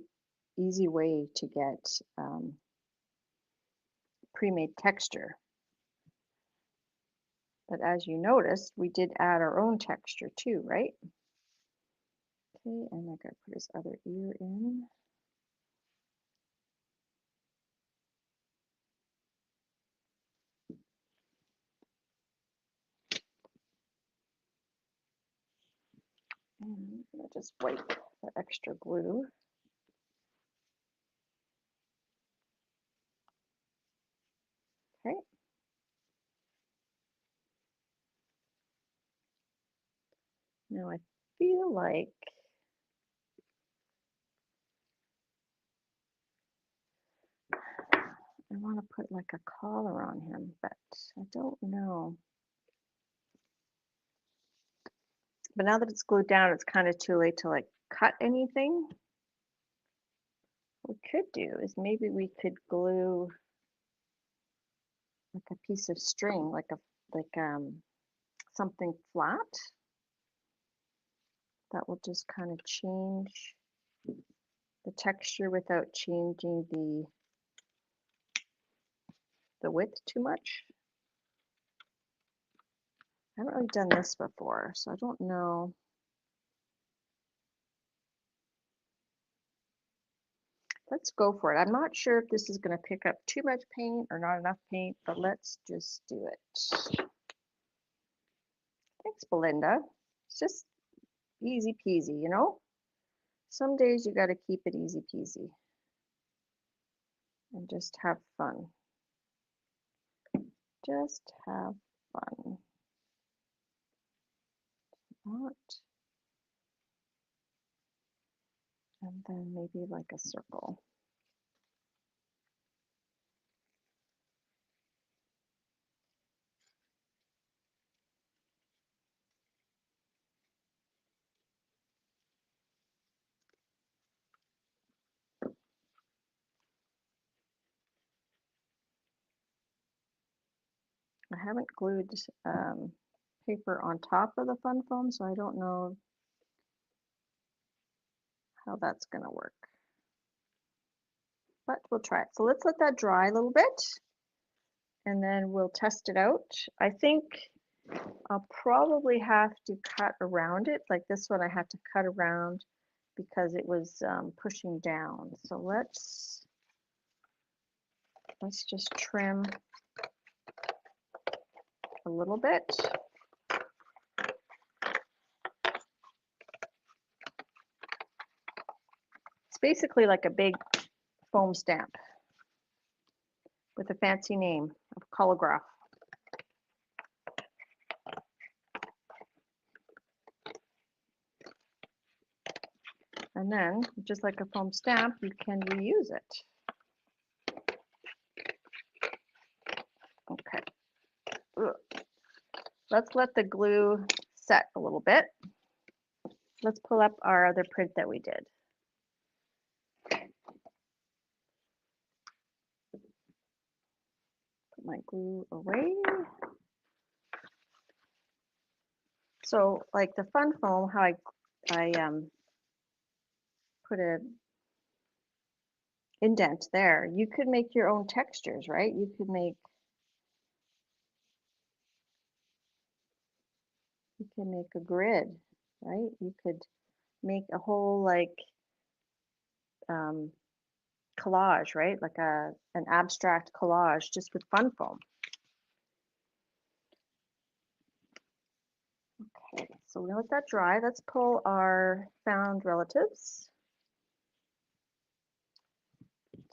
easy way to get pre-made texture. But as you noticed, we did add our own texture too, right? Okay, and I gotta put his other ear in. And I'm gonna just wipe the extra glue. Okay. Now I feel like I want to put like a collar on him, but I don't know. But now that it's glued down, it's kind of too late to like cut anything. What we could do is maybe we could glue like a piece of string, like something flat that will just kind of change the texture without changing the width too much. I haven't really done this before, so I don't know. let's go for it. I'm not sure if this is going to pick up too much paint or not enough paint, but let's just do it. Thanks, Belinda. It's just easy peasy, you know? Some days you got to keep it easy peasy and just have fun. Just have fun. Not. And then maybe like a circle. I haven't glued paper on top of the fun foam, so I don't know how that's going to work. But we'll try it. So let's let that dry a little bit, and then we'll test it out. I think I'll probably have to cut around it. Like this one I had to cut around because it was pushing down. So let's just trim a little bit. It's basically like a big foam stamp with a fancy name of Collograph. And then, just like a foam stamp, you can reuse it. Okay. Ugh. Let's let the glue set a little bit. Let's pull up our other print that we did. Put my glue away. So, like the fun foam, how I put a indent there. You could make your own textures, right? You could make a grid, right? You could make a whole like collage, right? Like an abstract collage just with fun foam. Okay, so we're gonna let that dry. Let's pull our found relatives.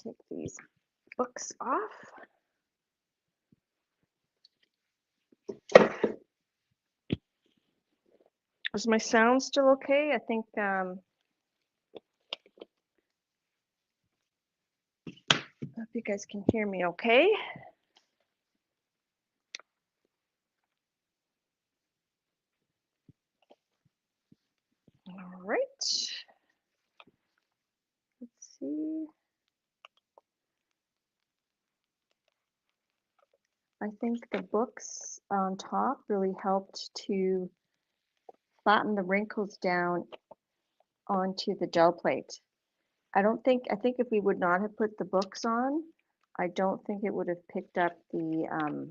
Take these books off. Is my sound still okay? I think I hope you guys can hear me okay. All right. Let's see. I think the books on top really helped to flatten the wrinkles down onto the gel plate. I think if we would not have put the books on, I don't think it would have picked up the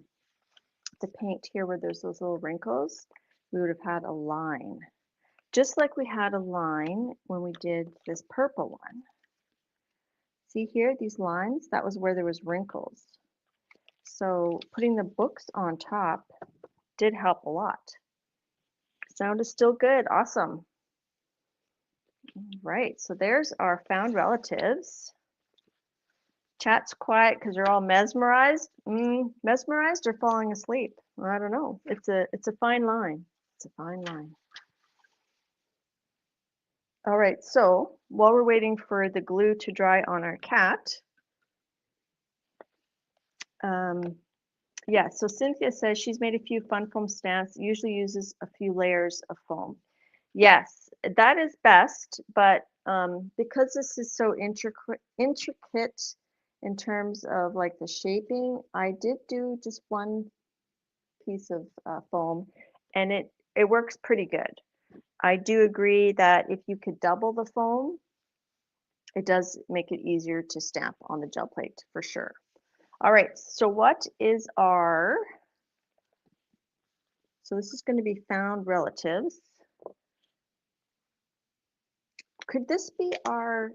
paint here where there's those little wrinkles. We would have had a line, just like we had a line when we did this purple one. See here, these lines, that was where there was wrinkles. So putting the books on top did help a lot. Sound is still good, awesome. Right, so there's our found relatives. Chat's quiet because they're all mesmerized. Mesmerized or falling asleep? I don't know. It's a fine line. It's a fine line. All right, so while we're waiting for the glue to dry on our cat, yeah, so Cynthia says she's made a few fun foam stamps, usually uses a few layers of foam. Yes, that is best, but because this is so intricate in terms of like the shaping, I did do just one piece of foam, and it works pretty good. I do agree that if you could double the foam, it does make it easier to stamp on the gel plate for sure. All right, so what is our, so this is going to be found relatives. Could this be our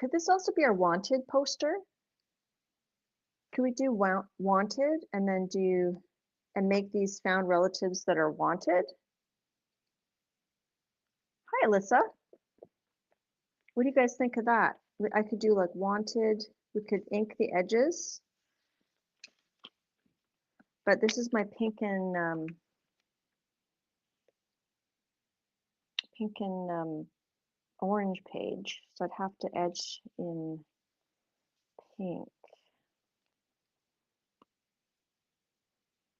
Could this also be our wanted poster? Could we do wanted and then and make these found relatives that are wanted? Hi, Alyssa. What do you guys think of that? I could do like wanted. We could ink the edges. But this is my pink and orange page, so I'd have to edge in pink.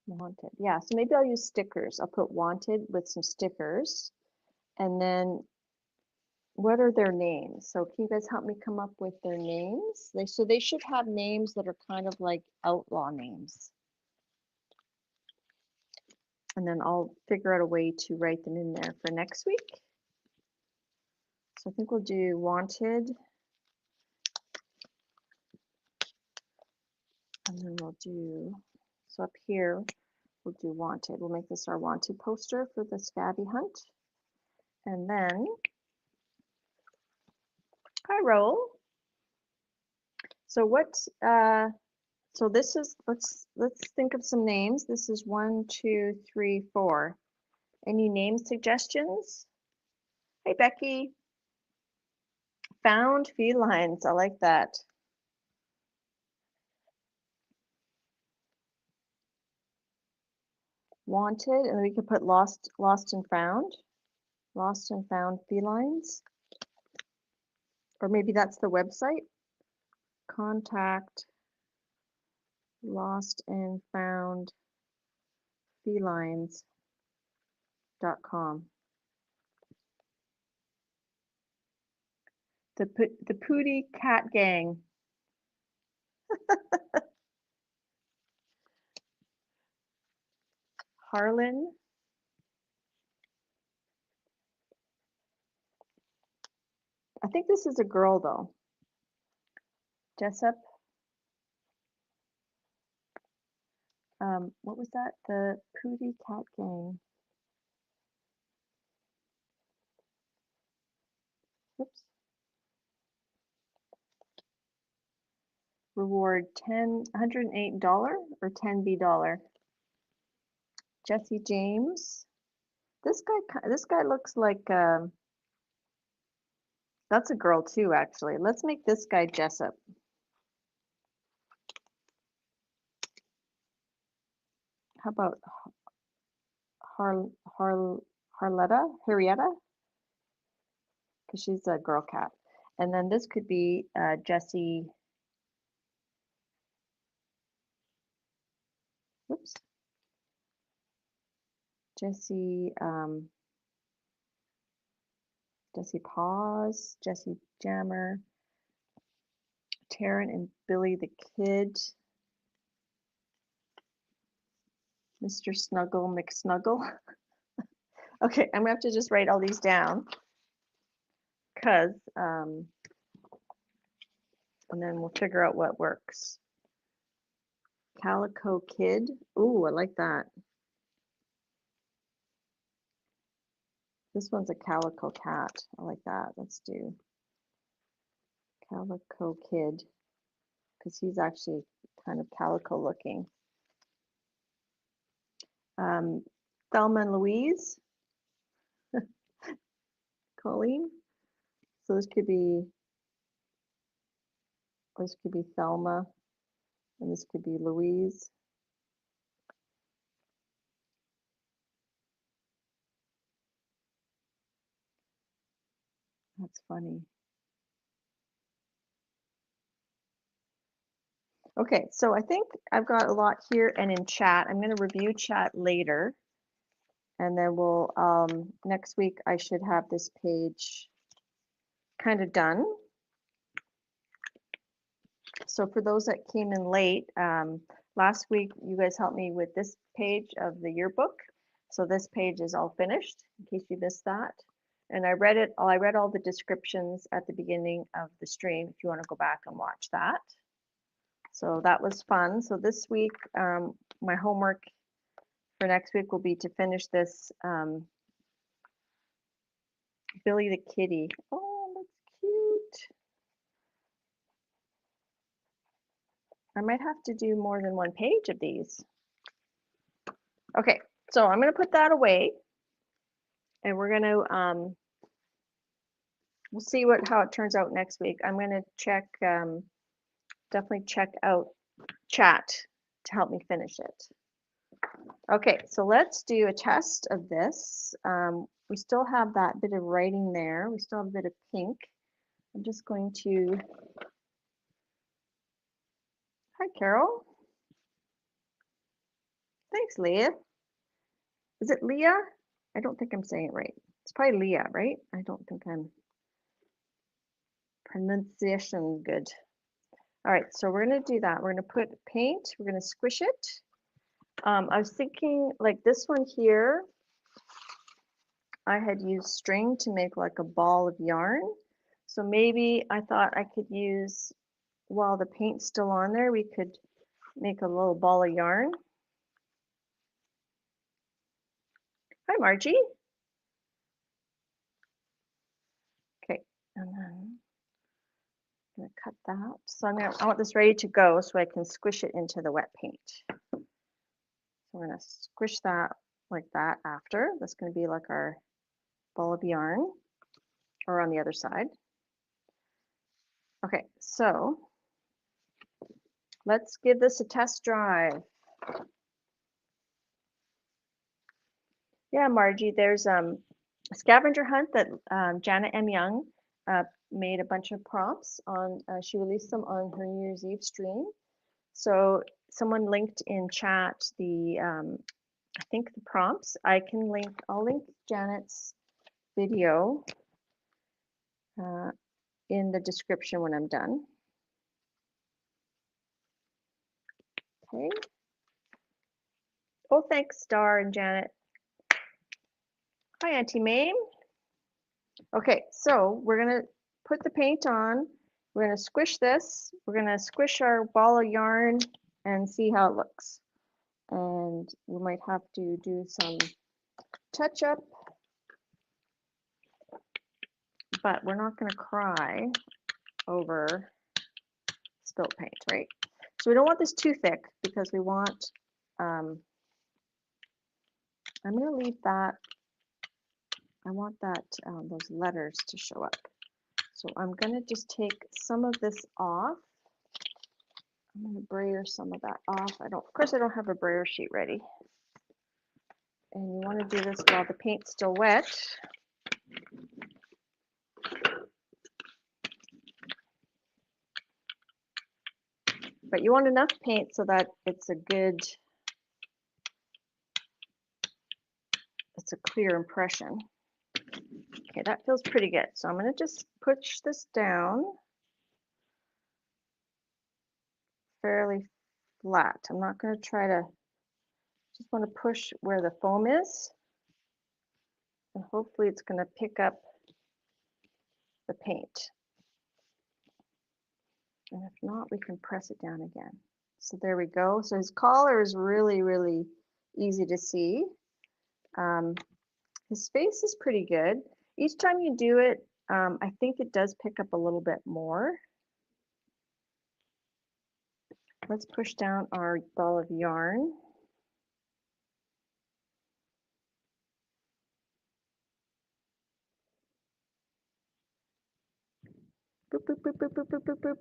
Wanted, yeah, so maybe I'll use stickers. I'll put wanted with some stickers, and then what are their names? So can you guys help me come up with their names? So they should have names that are kind of like outlaw names. And then I'll figure out a way to write them in there for next week. So I think we'll do wanted. And then we'll do, so up here, we'll do wanted. We'll make this our wanted poster for the Scavy Hunt. And then, hi, Raul. So so this is, let's think of some names. This is 1, 2, 3, 4. Any name suggestions? Hey, Becky. Found felines, I like that. Wanted, and we could put lost and found. Lost and found felines. Or maybe that's the website. Contact lost and found felines.com. The Pootie Cat Gang. Harlan. I think this is a girl though. Jessup. What was that? The Pootie Cat Gang. Oops. Reward $108 or $10B. Jesse James. This guy looks like that's a girl too, actually. Let's make this guy Jessup. How about Harrietta? Because she's a girl cat. And then this could be Jessie. Oops. Jessie Paws, Jessie Jammer, Taryn and Billy the Kid, Mr. Snuggle McSnuggle. Okay, I'm gonna have to just write all these down because and then we'll figure out what works. Calico Kid. Ooh, I like that. This one's a calico cat. I like that. Let's do Calico Kid because he's actually kind of calico looking. Thelma and Louise. Colleen. So this could be Thelma, and this could be Louise. That's funny. Okay, so I think I've got a lot here and in chat. I'm going to review chat later, and then we'll next week I should have this page kind of done. So for those that came in late, last week you guys helped me with this page of the yearbook. So this page is all finished, in case you missed that. And I read it. I read all the descriptions at the beginning of the stream if you want to go back and watch that. So that was fun. So this week, my homework for next week will be to finish this Billy the Kitty. Oh, that's cute. I might have to do more than one page of these. Okay, so I'm going to put that away, and we're going to we'll see how it turns out next week. I'm going to check definitely check out chat to help me finish it. Okay, so let's do a test of this. We still have that bit of writing there. We still have a bit of pink. I'm just going to. Hi, Carol. Thanks, Leah. Is it Leah? I don't think I'm saying it right. It's probably Leah, right? I don't think I'm pronunciation good. All right, so we're going to do that. We're going to put paint. We're going to squish it. I was thinking like this one here, I had used string to make like a ball of yarn. So maybe I thought I could use, while the paint's still on there, we could make a little ball of yarn. Hi, Margie. Okay, and then I'm going to cut that. So I want this ready to go so I can squish it into the wet paint. So we're going to squish that like that after. That's going to be like our ball of yarn, or on the other side. Okay, so let's give this a test drive. Yeah, Margie, there's a scavenger hunt that Janet M. Young made a bunch of prompts on. She released them on her New Year's Eve stream. So someone linked in chat the, I think the prompts. I'll link Janet's video in the description when I'm done. Okay. Oh, thanks, Star and Janet. Hi, Auntie Mame. Okay, so we're gonna put the paint on. We're gonna squish this. We're gonna squish our ball of yarn and see how it looks. And we might have to do some touch up, but we're not gonna cry over spilt paint, right? So we don't want this too thick because we want, I'm gonna leave that, I want that, those letters to show up. So I'm gonna just take some of this off. I'm gonna brayer some of that off. Of course I don't have a brayer sheet ready. And you wanna do this while the paint's still wet. But you want enough paint so that it's a clear impression. Okay, that feels pretty good. So I'm gonna just push this down fairly flat. I'm not gonna try to, just wanna push where the foam is. And hopefully it's gonna pick up the paint. And if not, we can press it down again. So there we go. So his collar is really, really easy to see. His face is pretty good. Each time you do it, I think it does pick up a little bit more. Let's push down our ball of yarn. Boop, boop, boop, boop, boop, boop, boop, boop.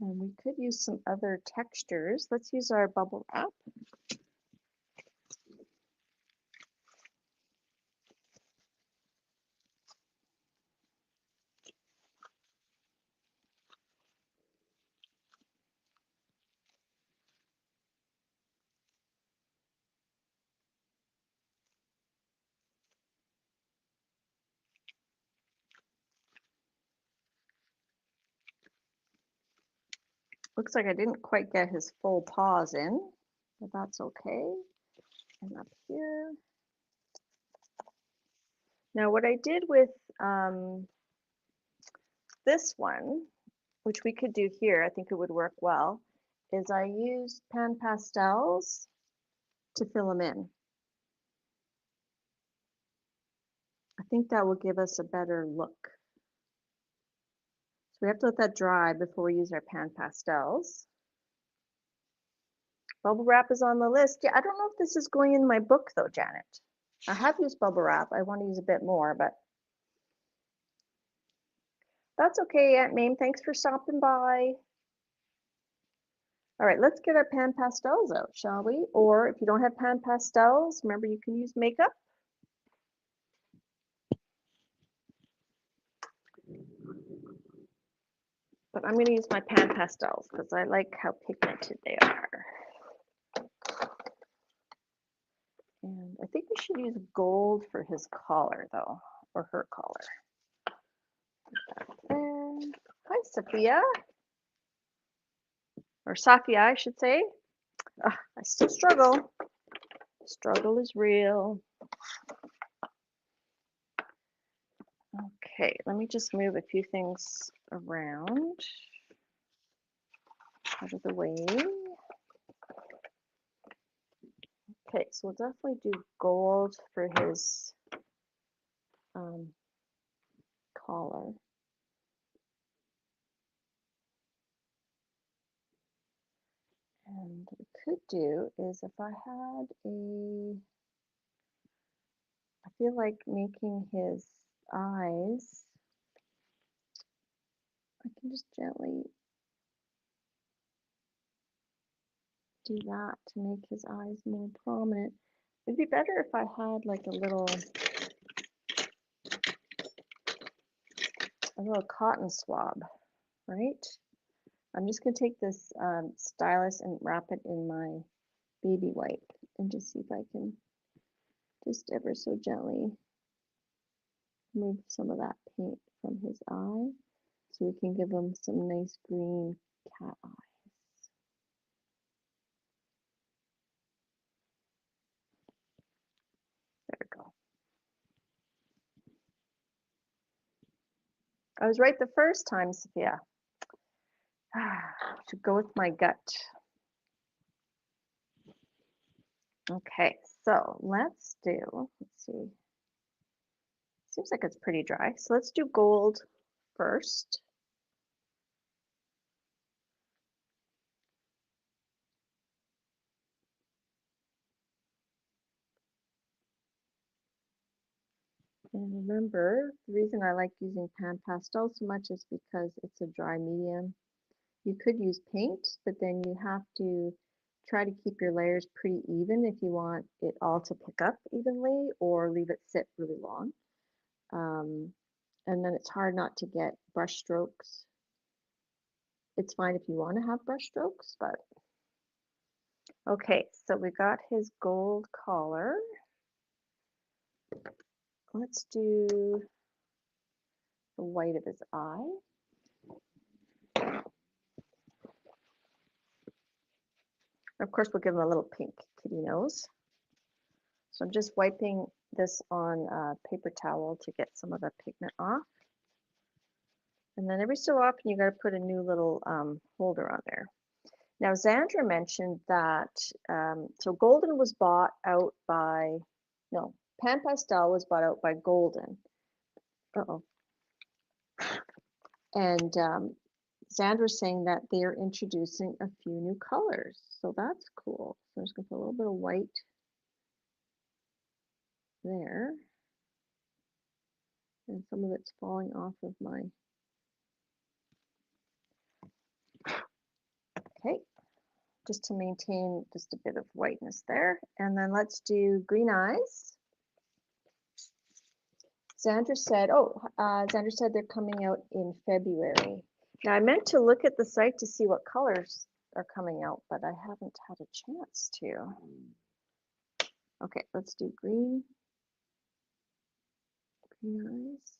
And we could use some other textures. Let's use our bubble wrap. Looks like I didn't quite get his full paws in, but that's okay. And up here. Now what I did with this one, which we could do here, I think it would work well, is I used pan pastels to fill them in. I think that will give us a better look. So we have to let that dry before we use our pan pastels. Bubble wrap is on the list. Yeah, I don't know if this is going in my book though, Janet. I have used bubble wrap. I want to use a bit more, but that's okay, Aunt Mame. Thanks for stopping by. All right, let's get our pan pastels out, shall we? Or if you don't have pan pastels, remember you can use makeup. But I'm going to use my pan pastels because I like how pigmented they are. And I think we should use gold for his collar though, or her collar. And hi, Sophia. Or Safia, I should say. I still struggle. Struggle is real. Okay, let me just move a few things around out of the way. Okay, so we'll definitely do gold for his collar. And what we could do is if I had I feel like making his eyes, I can just gently do that to make his eyes more prominent. It'd be better if I had like a little cotton swab, right? I'm just going to take this stylus and wrap it in my baby wipe and just see if I can just ever so gently move some of that paint from his eye so we can give him some nice green cat eyes. There we go. I was right the first time, Sophia. Should go with my gut. Okay, so let's see. Seems like it's pretty dry. So let's do gold first. And remember, the reason I like using pan pastel so much is because it's a dry medium. You could use paint, but then you have to try to keep your layers pretty even if you want it all to pick up evenly or leave it sit really long. And then it's hard not to get brush strokes. It's fine if you want to have brush strokes, but okay, so we got his gold collar. Let's do the white of his eye. Of course, we'll give him a little pink kitty nose. So I'm just wiping this on a paper towel to get some of the pigment off. And then every so often you got to put a new little holder on there. Now Zandra mentioned that, so Golden was bought out by, no, Pan Pastel was bought out by Golden. Uh-oh. And Zandra's saying that they're introducing a few new colors. So that's cool. So I'm just going to put a little bit of white there. And some of it's falling off of my, okay, just to maintain just a bit of whiteness there. And then let's do green eyes. Xandra said, Xandra said they're coming out in February. Now I meant to look at the site to see what colors are coming out, but I haven't had a chance to. Okay, let's do green eyes.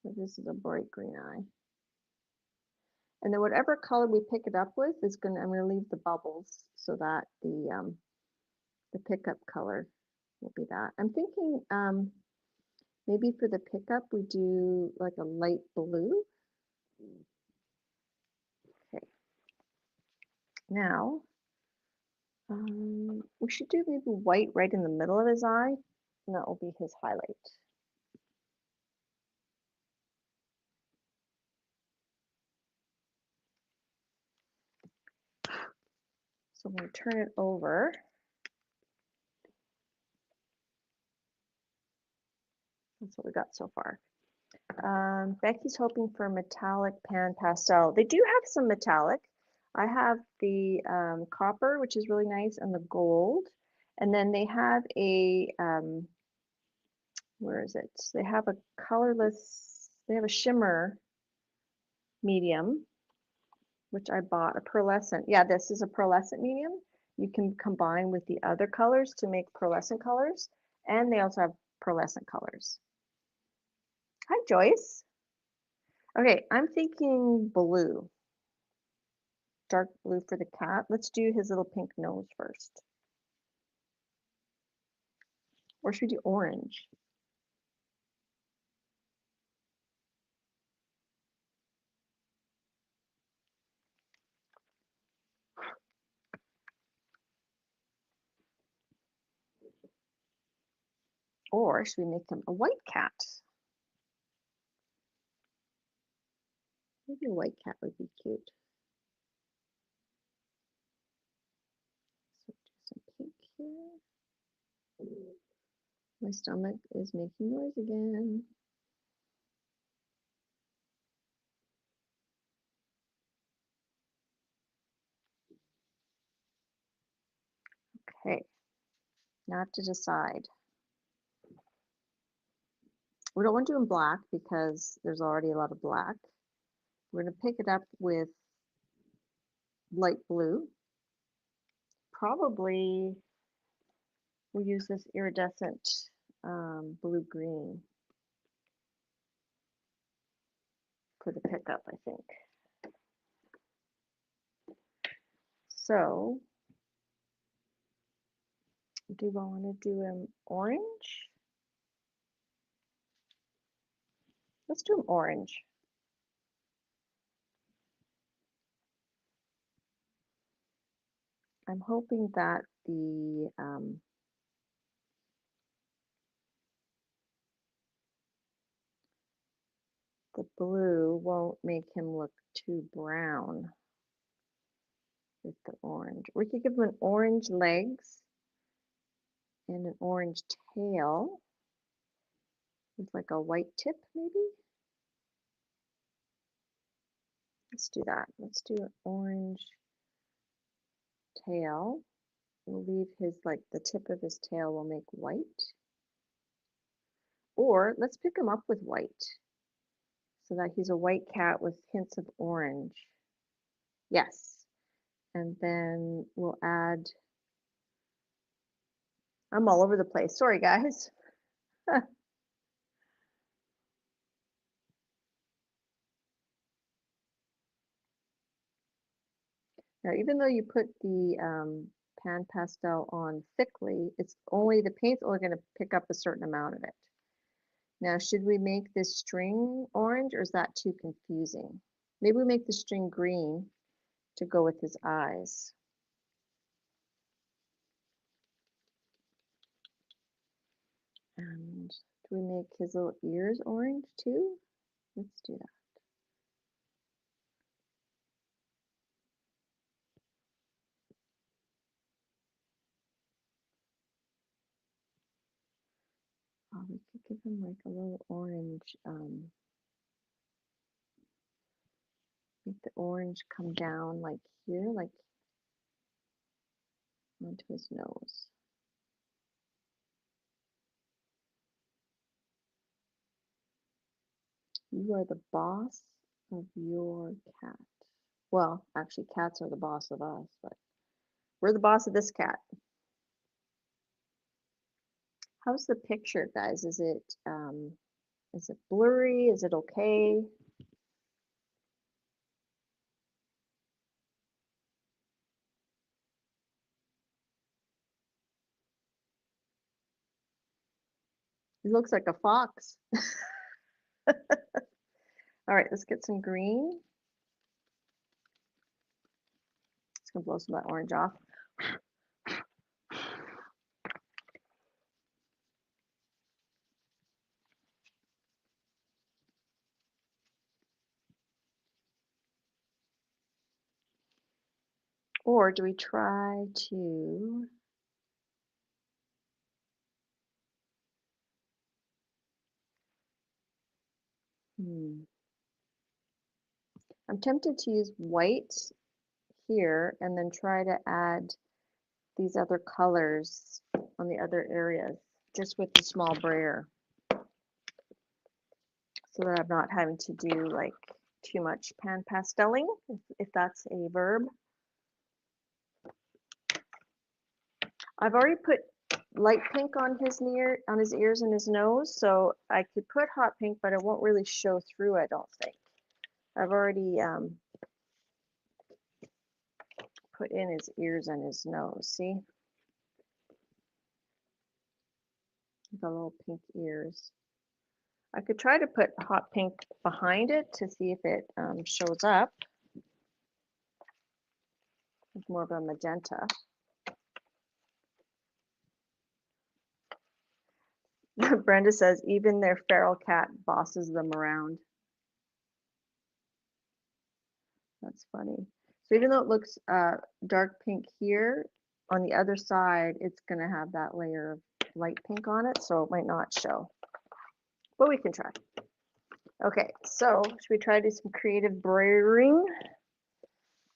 So this is a bright green eye. And then whatever color we pick it up with is I'm gonna leave the bubbles so that the pickup color will be that. I'm thinking Maybe for the pickup, we do like a light blue. Okay. Now, we should do maybe white right in the middle of his eye, and that will be his highlight. So I'm going to turn it over. That's what we got so far. Becky's hoping for metallic pan pastel. They do have some metallic. I have the copper, which is really nice, and the gold. And then they have a, where is it? They have a colorless, they have a shimmer medium, which I bought, a pearlescent. Yeah, this is a pearlescent medium. You can combine with the other colors to make pearlescent colors. And they also have pearlescent colors. Hi, Joyce. Okay, I'm thinking blue. Dark blue for the cat. Let's do his little pink nose first. Or should we do orange? Or should we make him a white cat? Maybe a white cat would be cute. So do some pink here. My stomach is making noise again. Okay, now I have to decide. We don't want to do in black because there's already a lot of black. We're going to pick it up with light blue. Probably we'll use this iridescent blue-green for the pickup, I think. So, do I want to do an orange? Let's do an orange. I'm hoping that the blue won't make him look too brown with the orange. We could give him an orange legs and an orange tail with like a white tip maybe. Let's do that. Let's do an orange tail. We'll leave his, like the tip of his tail will make white. Or let's pick him up with white so that he's a white cat with hints of orange. Yes. And then we'll add, I'm all over the place. Sorry, guys. Now, even though you put the pan pastel on thickly, it's only, the paint's only going to pick up a certain amount of it. Now, should we make this string orange or is that too confusing? Maybe we make the string green to go with his eyes. And do we make his little ears orange too? Let's do that. Oh, we could give him like a little orange, make the orange come down like here, like onto his nose. You are the boss of your cat. Well, actually, cats are the boss of us, but we're the boss of this cat. How's the picture, guys? Is it blurry? Is it okay? He looks like a fox. All right, let's get some green. Just gonna blow some of that orange off. Or do we try to I'm tempted to use white here and then try to add these other colors on the other areas just with the small brayer so that I'm not having to do like too much pan pasteling, if that's a verb. I've already put light pink on his ears and his nose, so I could put hot pink, but it won't really show through, I don't think. I've already put in his ears and his nose, see? The little pink ears. I could try to put hot pink behind it to see if it shows up. It's more of a magenta. Brenda says, even their feral cat bosses them around. That's funny. So even though it looks dark pink here, on the other side, it's going to have that layer of light pink on it, so it might not show. But we can try. Okay, so should we try to do some creative brayering?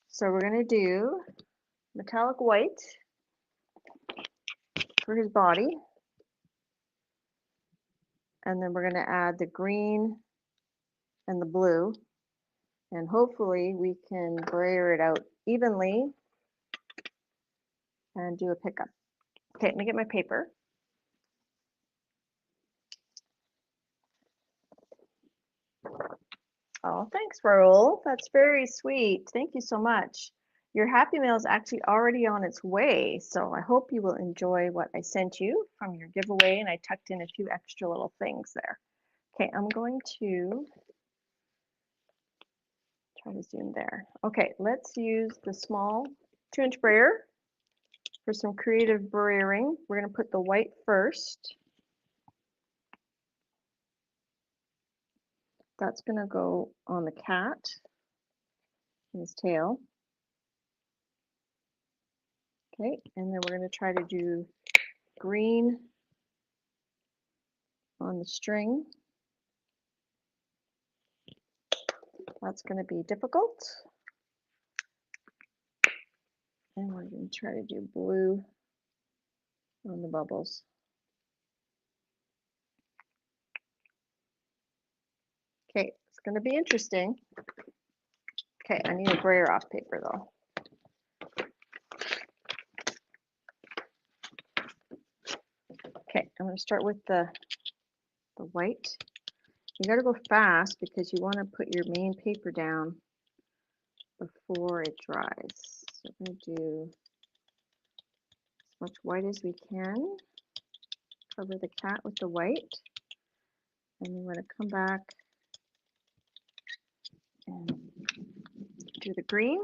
So we're going to do metallic white for his body. And then we're going to add the green and the blue. And hopefully we can brayer it out evenly and do a pickup. Okay, let me get my paper. Oh, thanks, Raul. That's very sweet. Thank you so much. Your Happy Mail is actually already on its way, so I hope you will enjoy what I sent you from your giveaway, and I tucked in a few extra little things there. Okay, I'm going to try to zoom there. Okay, let's use the small 2-inch brayer for some creative brayering. We're going to put the white first. That's going to go on the cat and his tail. Okay, and then we're going to try to do green on the string. That's going to be difficult. And we're going to try to do blue on the bubbles. Okay, it's going to be interesting. Okay, I need a brayer off paper though. Okay, I'm going to start with the white. You got to go fast because you want to put your main paper down before it dries. So I'm going to do as much white as we can. Cover the cat with the white. And you want to come back and do the green.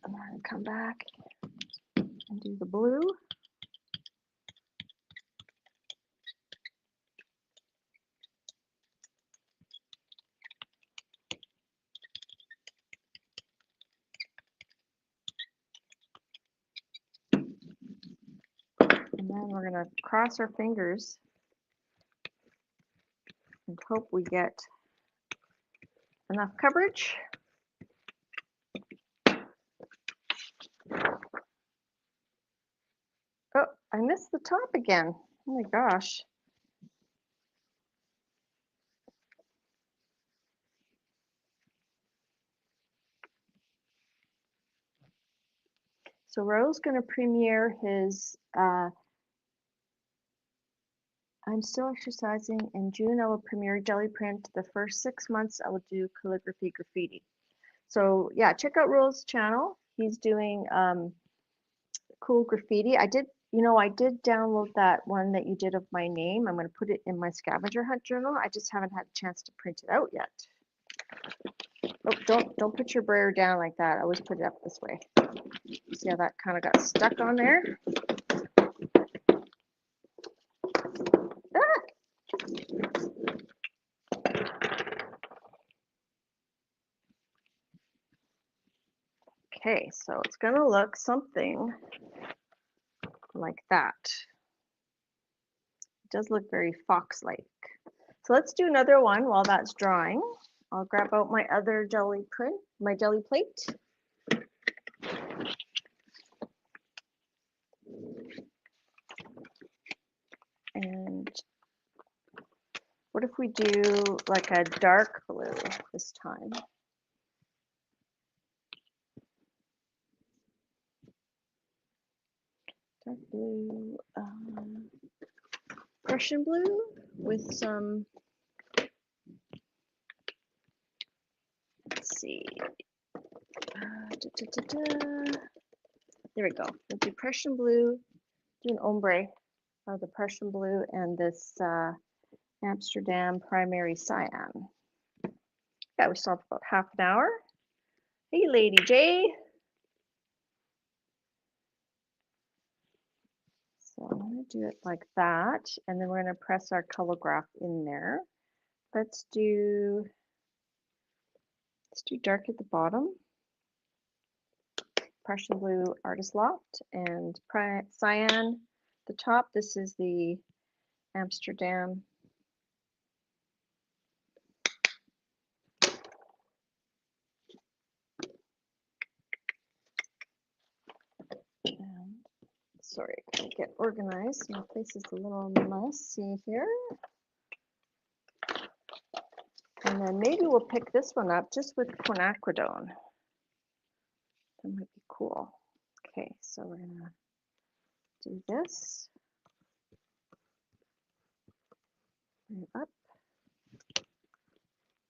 And then come back and do the blue. And then we're going to cross our fingers and hope we get enough coverage. Oh, I missed the top again. Oh my gosh. So Ro's going to premiere his I'm Still Exercising. In June, I will premiere Gelliprint. The first 6 months, I will do calligraphy graffiti. So yeah, check out Ro's channel. He's doing cool graffiti. I did, you know, I did download that one that you did of my name. I'm going to put it in my scavenger hunt journal. I just haven't had a chance to print it out yet. Oh, don't put your brayer down like that. I always put it up this way. See how that kind of got stuck on there? Ah! Okay, so it's going to look something like that. It does look very fox-like. So let's do another one while that's drying. I'll grab out my other jelly print, my jelly plate. And what if we do like a dark blue this time? Dark blue, Prussian blue with some, let's see, there we go. We'll do Prussian blue, do an ombre of the Prussian blue and this Amsterdam primary cyan. Yeah, we still have about half an hour. Hey, Lady J. So I'm going to do it like that, and then we're going to press our Collograph in there. Let's do dark at the bottom, Prussian blue Artist Loft, and cyan the top. This is the Amsterdam. And, sorry, I can't get organized. My place is a little messy here. And then maybe we'll pick this one up just with quinacridone. That might be cool. Okay, so we're gonna do this. Bring it up.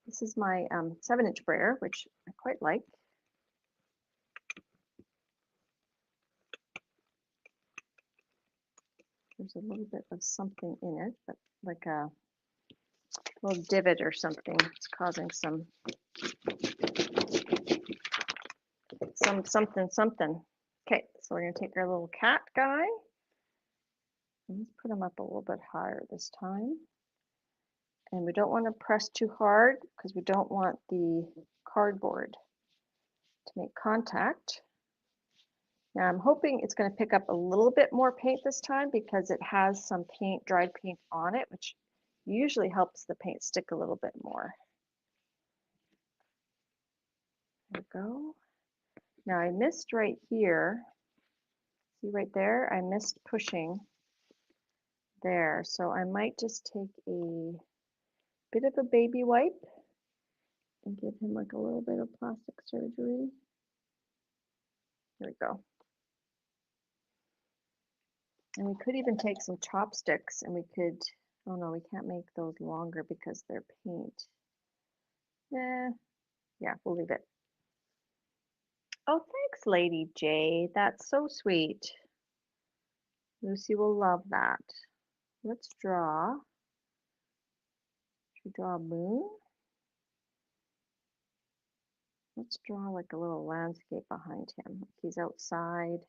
This is my 7-inch brayer, which I quite like. There's a little bit of something in it, but like a little divot or something. It's causing something. Okay, so we're gonna take our little cat guy. Let's put him up a little bit higher this time. And we don't want to press too hard because we don't want the cardboard to make contact. Now I'm hoping it's going to pick up a little bit more paint this time because it has some paint, dried paint on it, which usually helps the paint stick a little bit more. There we go. Now I missed right here. See right there? I missed pushing there. So I might just take a bit of a baby wipe and give him like a little bit of plastic surgery. There we go. And we could even take some chopsticks and we could, oh no, we can't make those longer because they're paint. Yeah, we'll leave it. Oh, thanks, Lady J. That's so sweet. Lucy will love that. Let's draw. Should we draw a moon? Let's draw like a little landscape behind him. He's outside.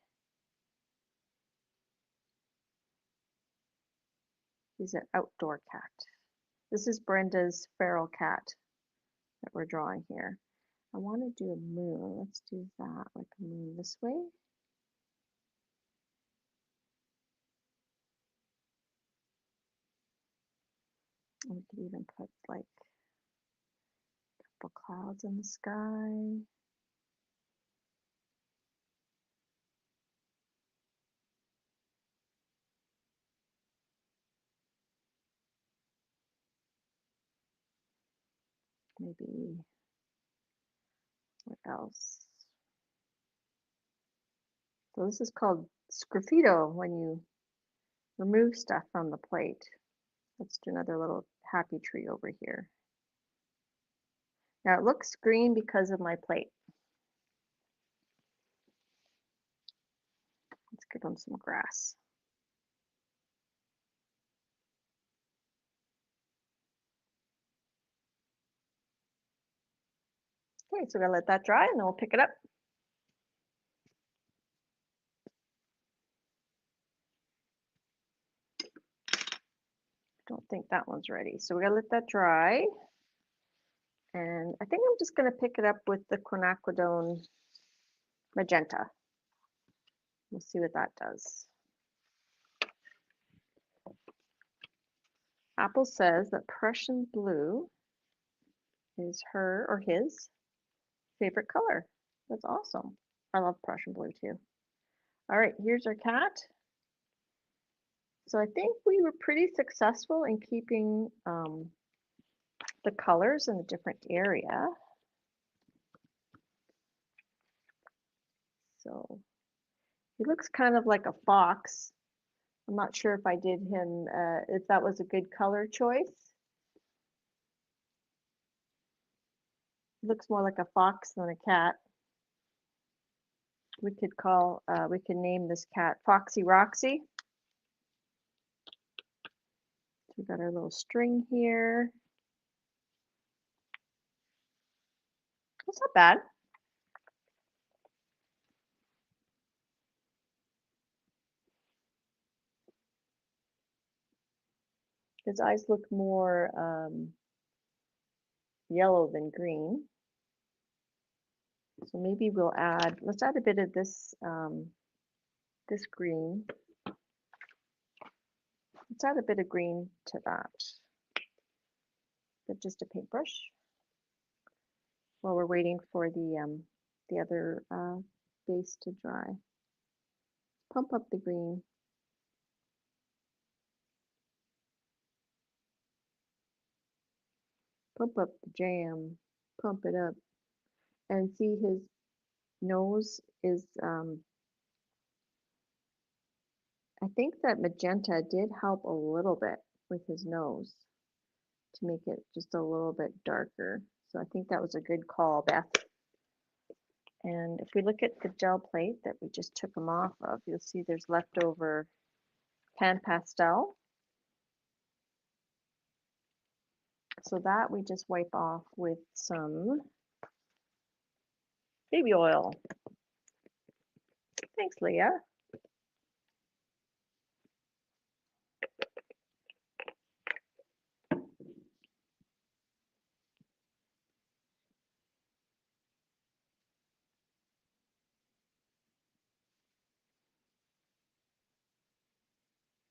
He's an outdoor cat. This is Brenda's feral cat that we're drawing here. I want to do a moon. Let's do that, like a moon this way. We could even put like a couple clouds in the sky. Maybe, what else? So this is called sgraffito when you remove stuff from the plate. Let's do another little happy tree over here. Now it looks green because of my plate. Let's give him some grass. Okay, so we're gonna let that dry and then we'll pick it up. Don't think that one's ready. So we're gonna let that dry. And I think I'm just gonna pick it up with the quinacridone magenta. We'll see what that does. Apple says that Prussian blue is her or his favorite color. That's awesome. I love Prussian blue too. All right, here's our cat. So I think we were pretty successful in keeping the colors in a different area. So he looks kind of like a fox. I'm not sure if I did him, if that was a good color choice. Looks more like a fox than a cat. We could name this cat Foxy Roxy. We've got our little string here. That's not bad. His eyes look more yellow than green. So maybe we'll let's add a bit of this, this green. Let's add a bit of green to that. But just a paintbrush while we're waiting for the other base to dry. Pump up the green. Pump up the jam. Pump it up. And see his nose is, I think that magenta did help a little bit with his nose to make it just a little bit darker. So I think that was a good call, Beth. And if we look at the gel plate that we just took them off of, you'll see there's leftover pan pastel. So that we just wipe off with some baby oil. Thanks, Leah.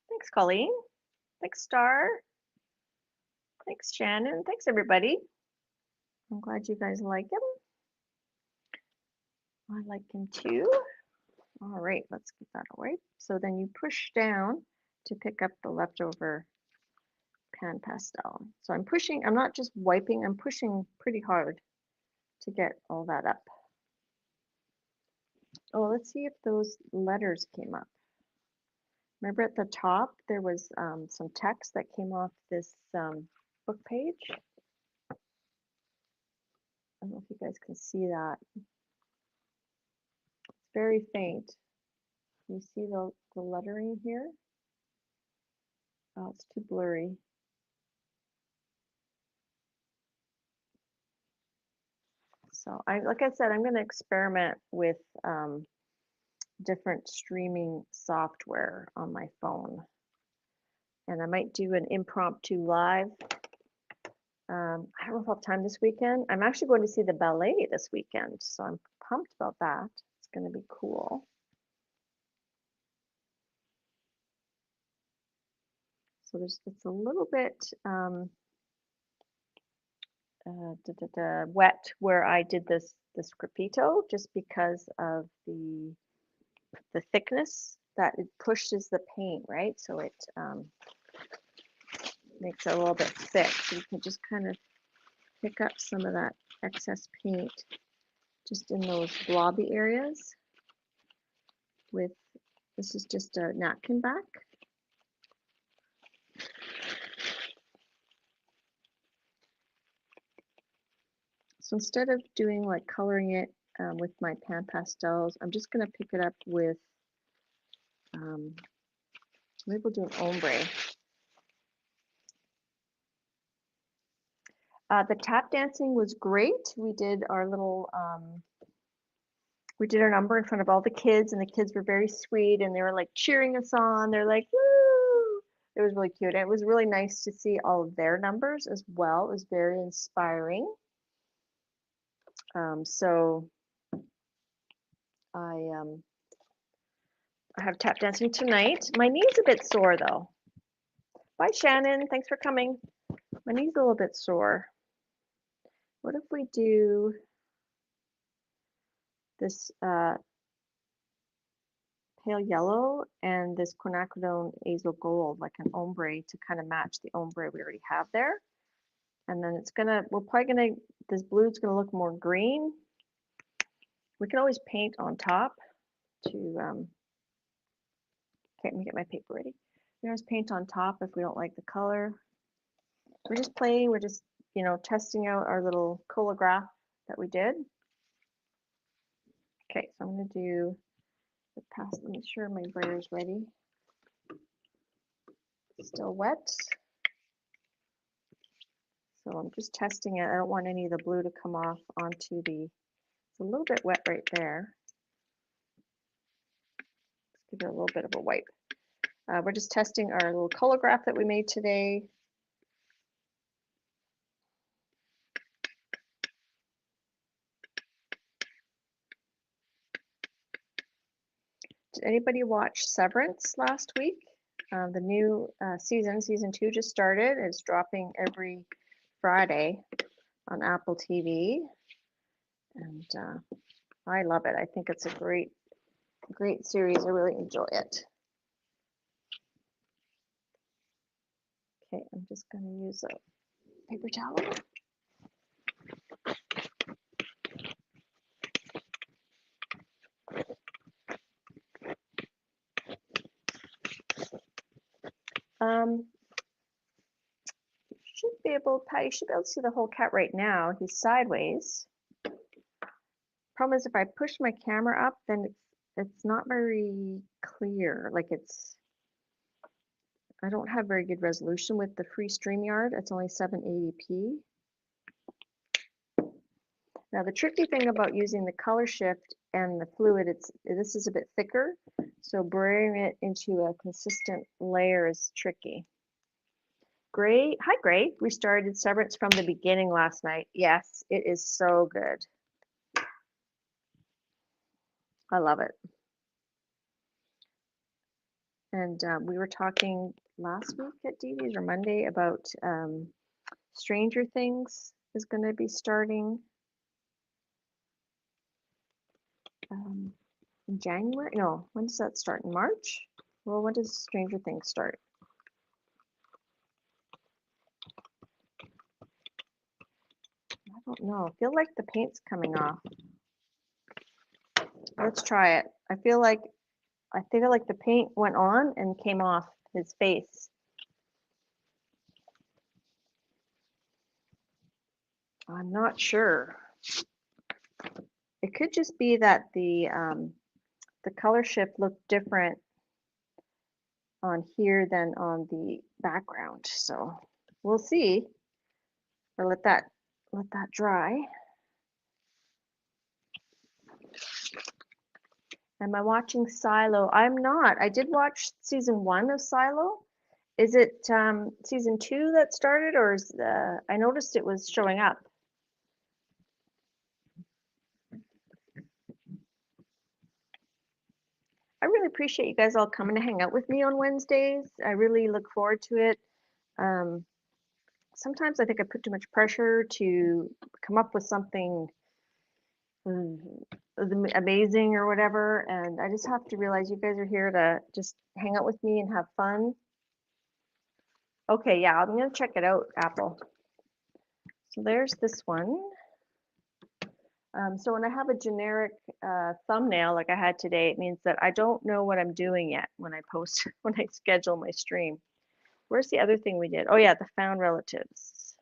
Thanks, Colleen. Thanks, Star. Thanks, Shannon. Thanks, everybody. I'm glad you guys like him. I like him too. All right, let's get that away. So then you push down to pick up the leftover pan pastel. So I'm pushing, I'm not just wiping, I'm pushing pretty hard to get all that up. Oh, let's see if those letters came up. Remember at the top, there was some text that came off this book page. I don't know if you guys can see that. It's very faint. You see the lettering here? Oh, it's too blurry. So like I said, I'm going to experiment with different streaming software on my phone. And I might do an impromptu live. I don't know if I'll have time this weekend. I'm actually going to see the ballet this weekend, so I'm pumped about that. It's going to be cool. So it's a little bit wet where I did this graffito, just because of the thickness that it pushes the paint, right? So it makes it a little bit thick. So you can just kind of pick up some of that excess paint just in those blobby areas with, this is just a napkin back. So instead of doing like coloring it with my pan pastels, I'm just going to pick it up with Maybe we'll do an ombre. The tap dancing was great. We did our little, we did our number in front of all the kids, and the kids were very sweet, and they were like cheering us on. They're like, woo! It was really cute. And it was really nice to see all of their numbers as well. It was very inspiring. So I have tap dancing tonight. My knee's a bit sore though. Bye, Shannon. Thanks for coming. My knee's a little bit sore. What if we do this pale yellow and this quinacridone azo gold, like an ombre, to kind of match the ombre we already have there. And then it's gonna, we're probably gonna, this blue's gonna look more green. We can always paint on top to, okay, let me get my paper ready. We can always paint on top if we don't like the color. We're just playing, we're just, you know, testing out our little Collograph that we did. Okay, so I'm gonna do the pass, let me make sure my brayer is ready. Still wet. So I'm just testing it. I don't want any of the blue to come off onto the, it's a little bit wet right there. Let's give it a little bit of a wipe. We're just testing our little Collograph that we made today. Did anybody watch Severance last week? The new season 2 just started. It's dropping every Friday on Apple TV. And I love it. I think it's a great series. I really enjoy it. Okay, I'm just going to use a paper towel. Pat, you should be able to see the whole cat right now. He's sideways. Problem is, if I push my camera up, then it's not very clear. Like I don't have very good resolution with the free StreamYard. It's only 780p. Now the tricky thing about using the color shift and the fluid, this is a bit thicker, so bringing it into a consistent layer is tricky. Gray, hi Gray. We started Severance from the beginning last night. Yes, it is so good. I love it. And we were talking last week at Dee Dee's or Monday about Stranger Things is going to be starting in January. No, when does that start? In March? Well, when does Stranger Things start? I don't know. I feel like the paint's coming off. Let's try it. I feel like the paint went on and came off his face. I'm not sure. It could just be that the color shift looked different on here than on the background. So we'll see. Or let that dry. Am I watching Silo? I'm not. I did watch season 1 of Silo. Is it season 2 that started, or is I noticed it was showing up? I really appreciate you guys all coming to hang out with me on Wednesdays. I really look forward to it. Sometimes I think I put too much pressure to come up with something amazing or whatever, and I just have to realize you guys are here to just hang out with me and have fun. Okay, yeah, I'm gonna check it out, Apple. So there's this one. So when I have a generic thumbnail like I had today, it means that I don't know what I'm doing yet when I post, when I schedule my stream. Where's the other thing we did? Oh yeah, the found relatives.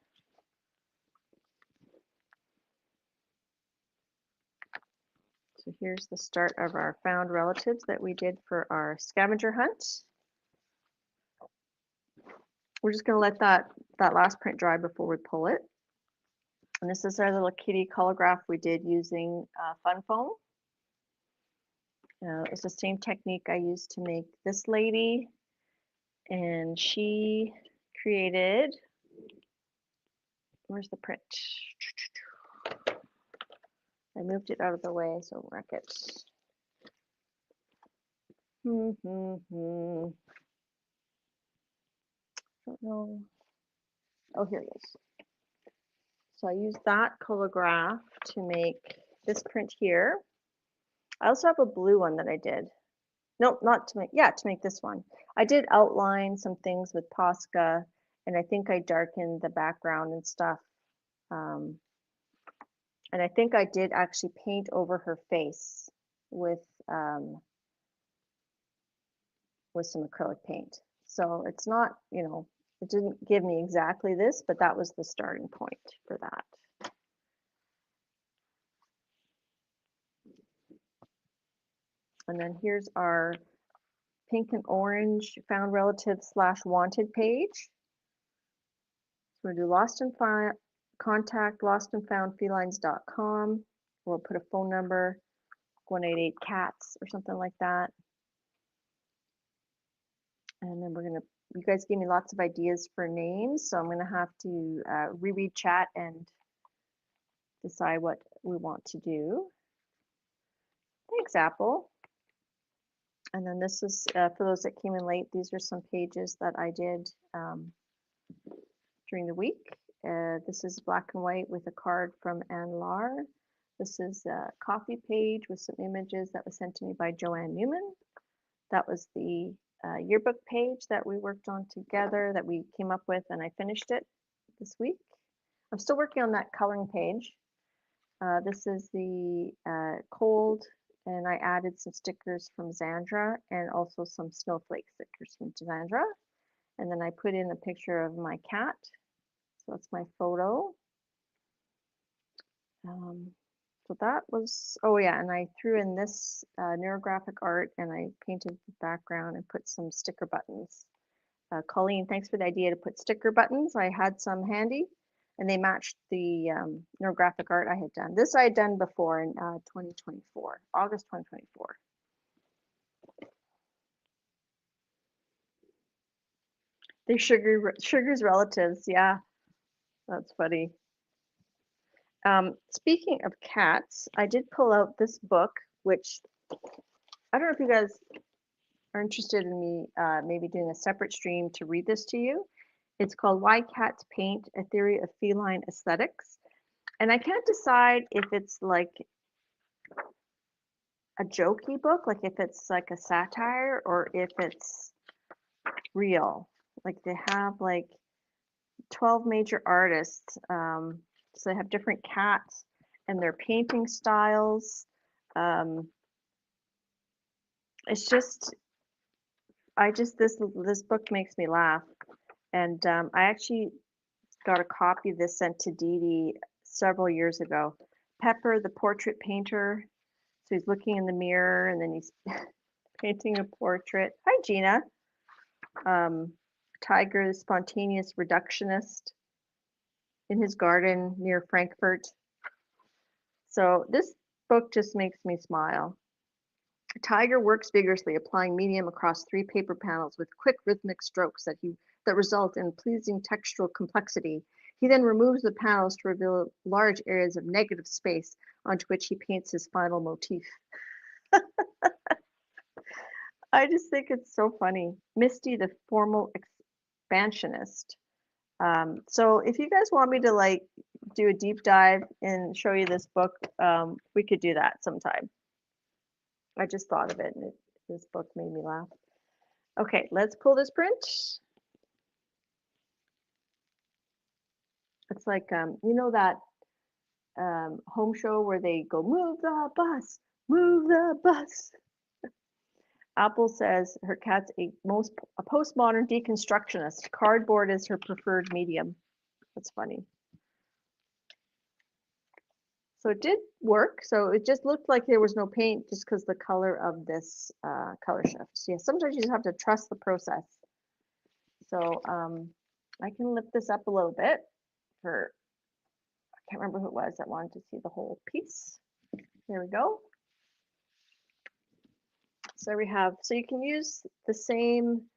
So here's the start of our found relatives that we did for our scavenger hunt. We're just going to let that last print dry before we pull it. And this is our little kitty Collograph we did using fun foam. It's the same technique I used to make this lady, and she created, where's the print? I moved it out of the way so I won't wreck it. Don't know. Oh, here it is. So I used that Collograph to make this print here. I also have a blue one that I did. Nope, not to make, yeah, to make this one. I did outline some things with Posca, and I think I darkened the background and stuff. And I think I did actually paint over her face with some acrylic paint. So it's not, you know, it didn't give me exactly this, but that was the starting point for that. And then here's our pink and orange found relative / wanted page. So we're gonna do lost and found, contact lostandfoundfelines.com. We'll put a phone number, 188 cats or something like that. And then we're gonna, you guys gave me lots of ideas for names, so I'm gonna have to reread chat and decide what we want to do. Thanks, Apple. And then this is, for those that came in late, these are some pages that I did during the week. This is black and white with a card from Anne Lar. This is a coffee page with some images that was sent to me by Joanne Newman. That was the yearbook page that we worked on together, that we came up with, and I finished it this week. I'm still working on that coloring page. This is the cold, and I added some stickers from Zandra and also some snowflake stickers from Zandra. And then I put in a picture of my cat. So that's my photo. So that was, oh yeah, and I threw in this neurographic art, and I painted the background and put some sticker buttons. Colleen, thanks for the idea to put sticker buttons. I had some handy, and they matched the neurographic art I had done. This I had done before in 2024, August 2024. They're Sugar's relatives, yeah, that's funny. Speaking of cats, I did pull out this book, which I don't know if you guys are interested in me maybe doing a separate stream to read this to you. It's called Why Cats Paint, A Theory of Feline Aesthetics. And I can't decide if it's like a jokey book, like if it's like a satire, or if it's real. Like they have like 12 major artists. So they have different cats and their painting styles. It's just, this book makes me laugh. And I actually got a copy of this sent to Dee Dee several years ago. Pepper, the portrait painter. So he's looking in the mirror and then he's painting a portrait. Hi, Gina. Tiger, the spontaneous reductionist in his garden near Frankfurt. So this book just makes me smile. Tiger works vigorously, applying medium across 3 paper panels with quick rhythmic strokes that result in pleasing textural complexity. He then removes the panels to reveal large areas of negative space onto which he paints his final motif. I just think it's so funny. Misty, the formal expansionist. So if you guys want me to like do a deep dive and show you this book, we could do that sometime. I just thought of it, and this book made me laugh. Okay, let's pull this print. It's like, you know that home show where they go, move the bus, move the bus. Apple says her cat's a postmodern deconstructionist. Cardboard is her preferred medium. That's funny. So it did work. So it just looked like there was no paint just because the color of this color shift. So yeah, sometimes you just have to trust the process. So I can lift this up a little bit for, I can't remember who it was that wanted to see the whole piece. There we go. So we have, so you can use the same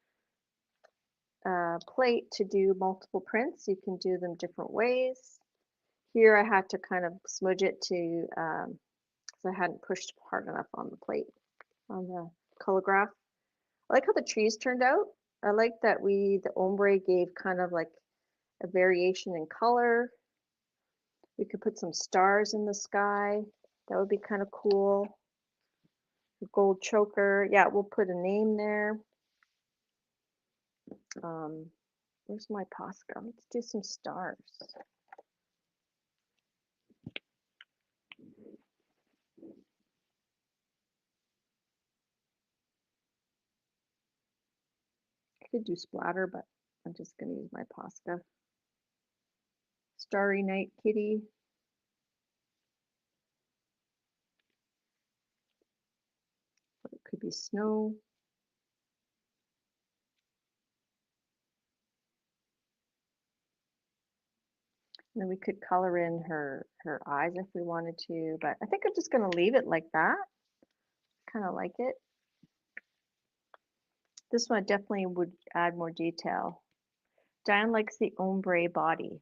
plate to do multiple prints. You can do them different ways. Here I had to kind of smudge it to, because I hadn't pushed hard enough on the plate, on the Collograph. I like how the trees turned out. I like that the ombre gave kind of like a variation in color. We could put some stars in the sky. That would be kind of cool. A gold choker. Yeah, we'll put a name there. Where's my Posca? Let's do some stars. I could do splatter, but I'm just going to use my Posca. Starry Night Kitty. It could be snow. And then we could color in her eyes if we wanted to, but I think I'm just going to leave it like that. Kind of like it. This one definitely would add more detail. Diane likes the ombre body.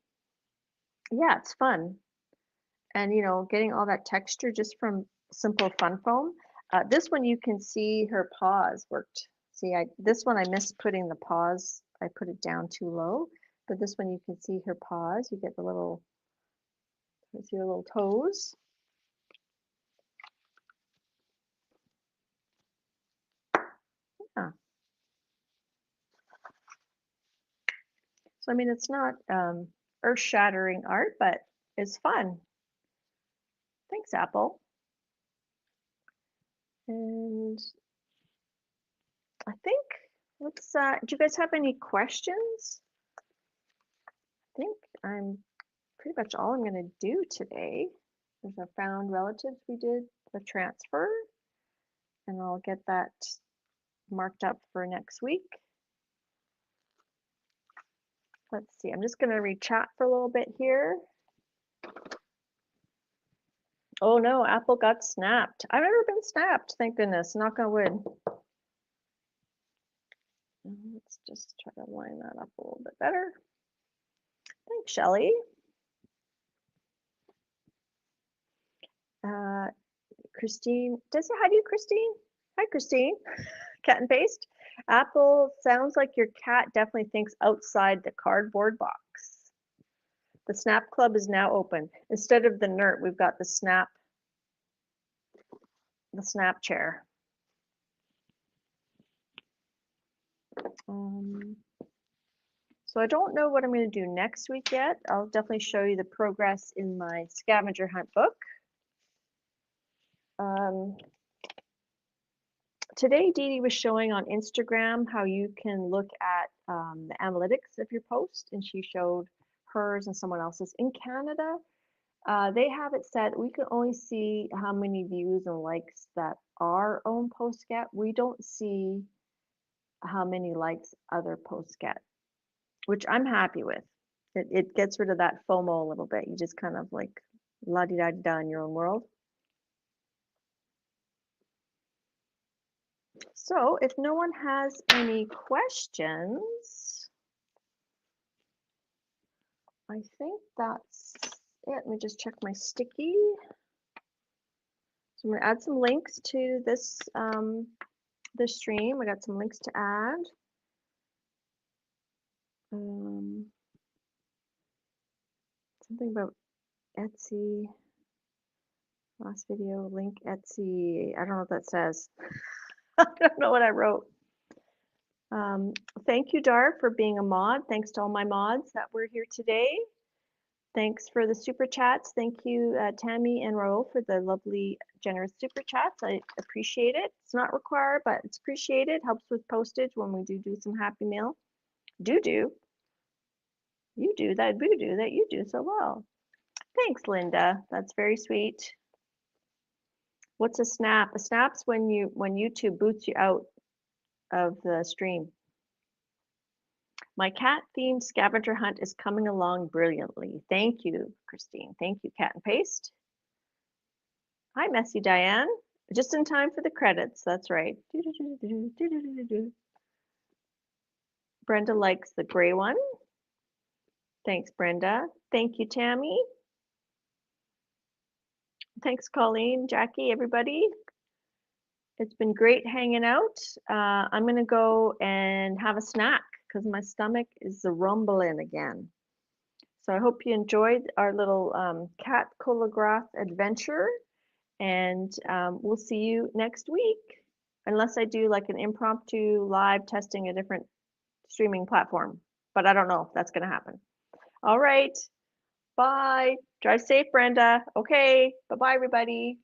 Yeah, it's fun. And you know, getting all that texture just from simple fun foam. This one you can see her paws worked. See, this one I missed putting the paws. I put it down too low, but this one you can see her paws. You get the little, see her little toes. Yeah. So I mean, it's not earth-shattering art, but it's fun. Thanks, Apple. And I think let's. Do you guys have any questions? I think I'm pretty much all I'm going to do today. There's our found relatives. We did the transfer, and I'll get that marked up for next week. Let's see. I'm just going to read chat for a little bit here. Oh no, Apple got snapped. I've never been snapped, thank goodness. Knock on wood. Let's just try to line that up a little bit better. Thanks, Shelly. Christine, how do you, Christine? Hi, Christine. Cat and paste. Apple, sounds like your cat definitely thinks outside the cardboard box. The Snap Club is now open. Instead of the NERT, we've got the Snap chair. So I don't know what I'm going to do next week yet. I'll definitely show you the progress in my scavenger hunt book. Today, Dee Dee was showing on Instagram how you can look at the analytics of your post, and she showed hers and someone else's. In Canada, they have it set, we can only see how many views and likes that our own posts get. We don't see how many likes other posts get, which I'm happy with. It gets rid of that FOMO a little bit. You just kind of like la-di-da-di-da in your own world. So if no one has any questions, I think that's it. Let me just check my sticky. So I'm going to add some links to this this stream. I got some links to add. Something about Etsy. Last video, link Etsy. I don't know what that says. I don't know what I wrote. Thank you, Dar, for being a mod. Thanks to all my mods that were here today. Thanks for the super chats. Thank you, Tammy and Raul, for the lovely, generous super chats. I appreciate it. It's not required, but it's appreciated. Helps with postage when we do some Happy Mail. You do that. We do that. You do so well. Thanks, Linda. That's very sweet. What's a snap? A snap's when YouTube boots you out of the stream. My cat-themed scavenger hunt is coming along brilliantly. Thank you, Christine. Thank you, Cat and Paste. Hi, Messy Diane. Just in time for the credits. That's right. Brenda likes the gray one. Thanks, Brenda. Thank you, Tammy. Thanks, Colleen, Jackie, everybody. It's been great hanging out. I'm going to go and have a snack because my stomach is rumbling again. So I hope you enjoyed our little cat Collograph adventure, and we'll see you next week, unless I do like an impromptu live testing a different streaming platform, but I don't know if that's going to happen. All right, bye. Drive safe, Brenda. Okay, bye-bye, everybody.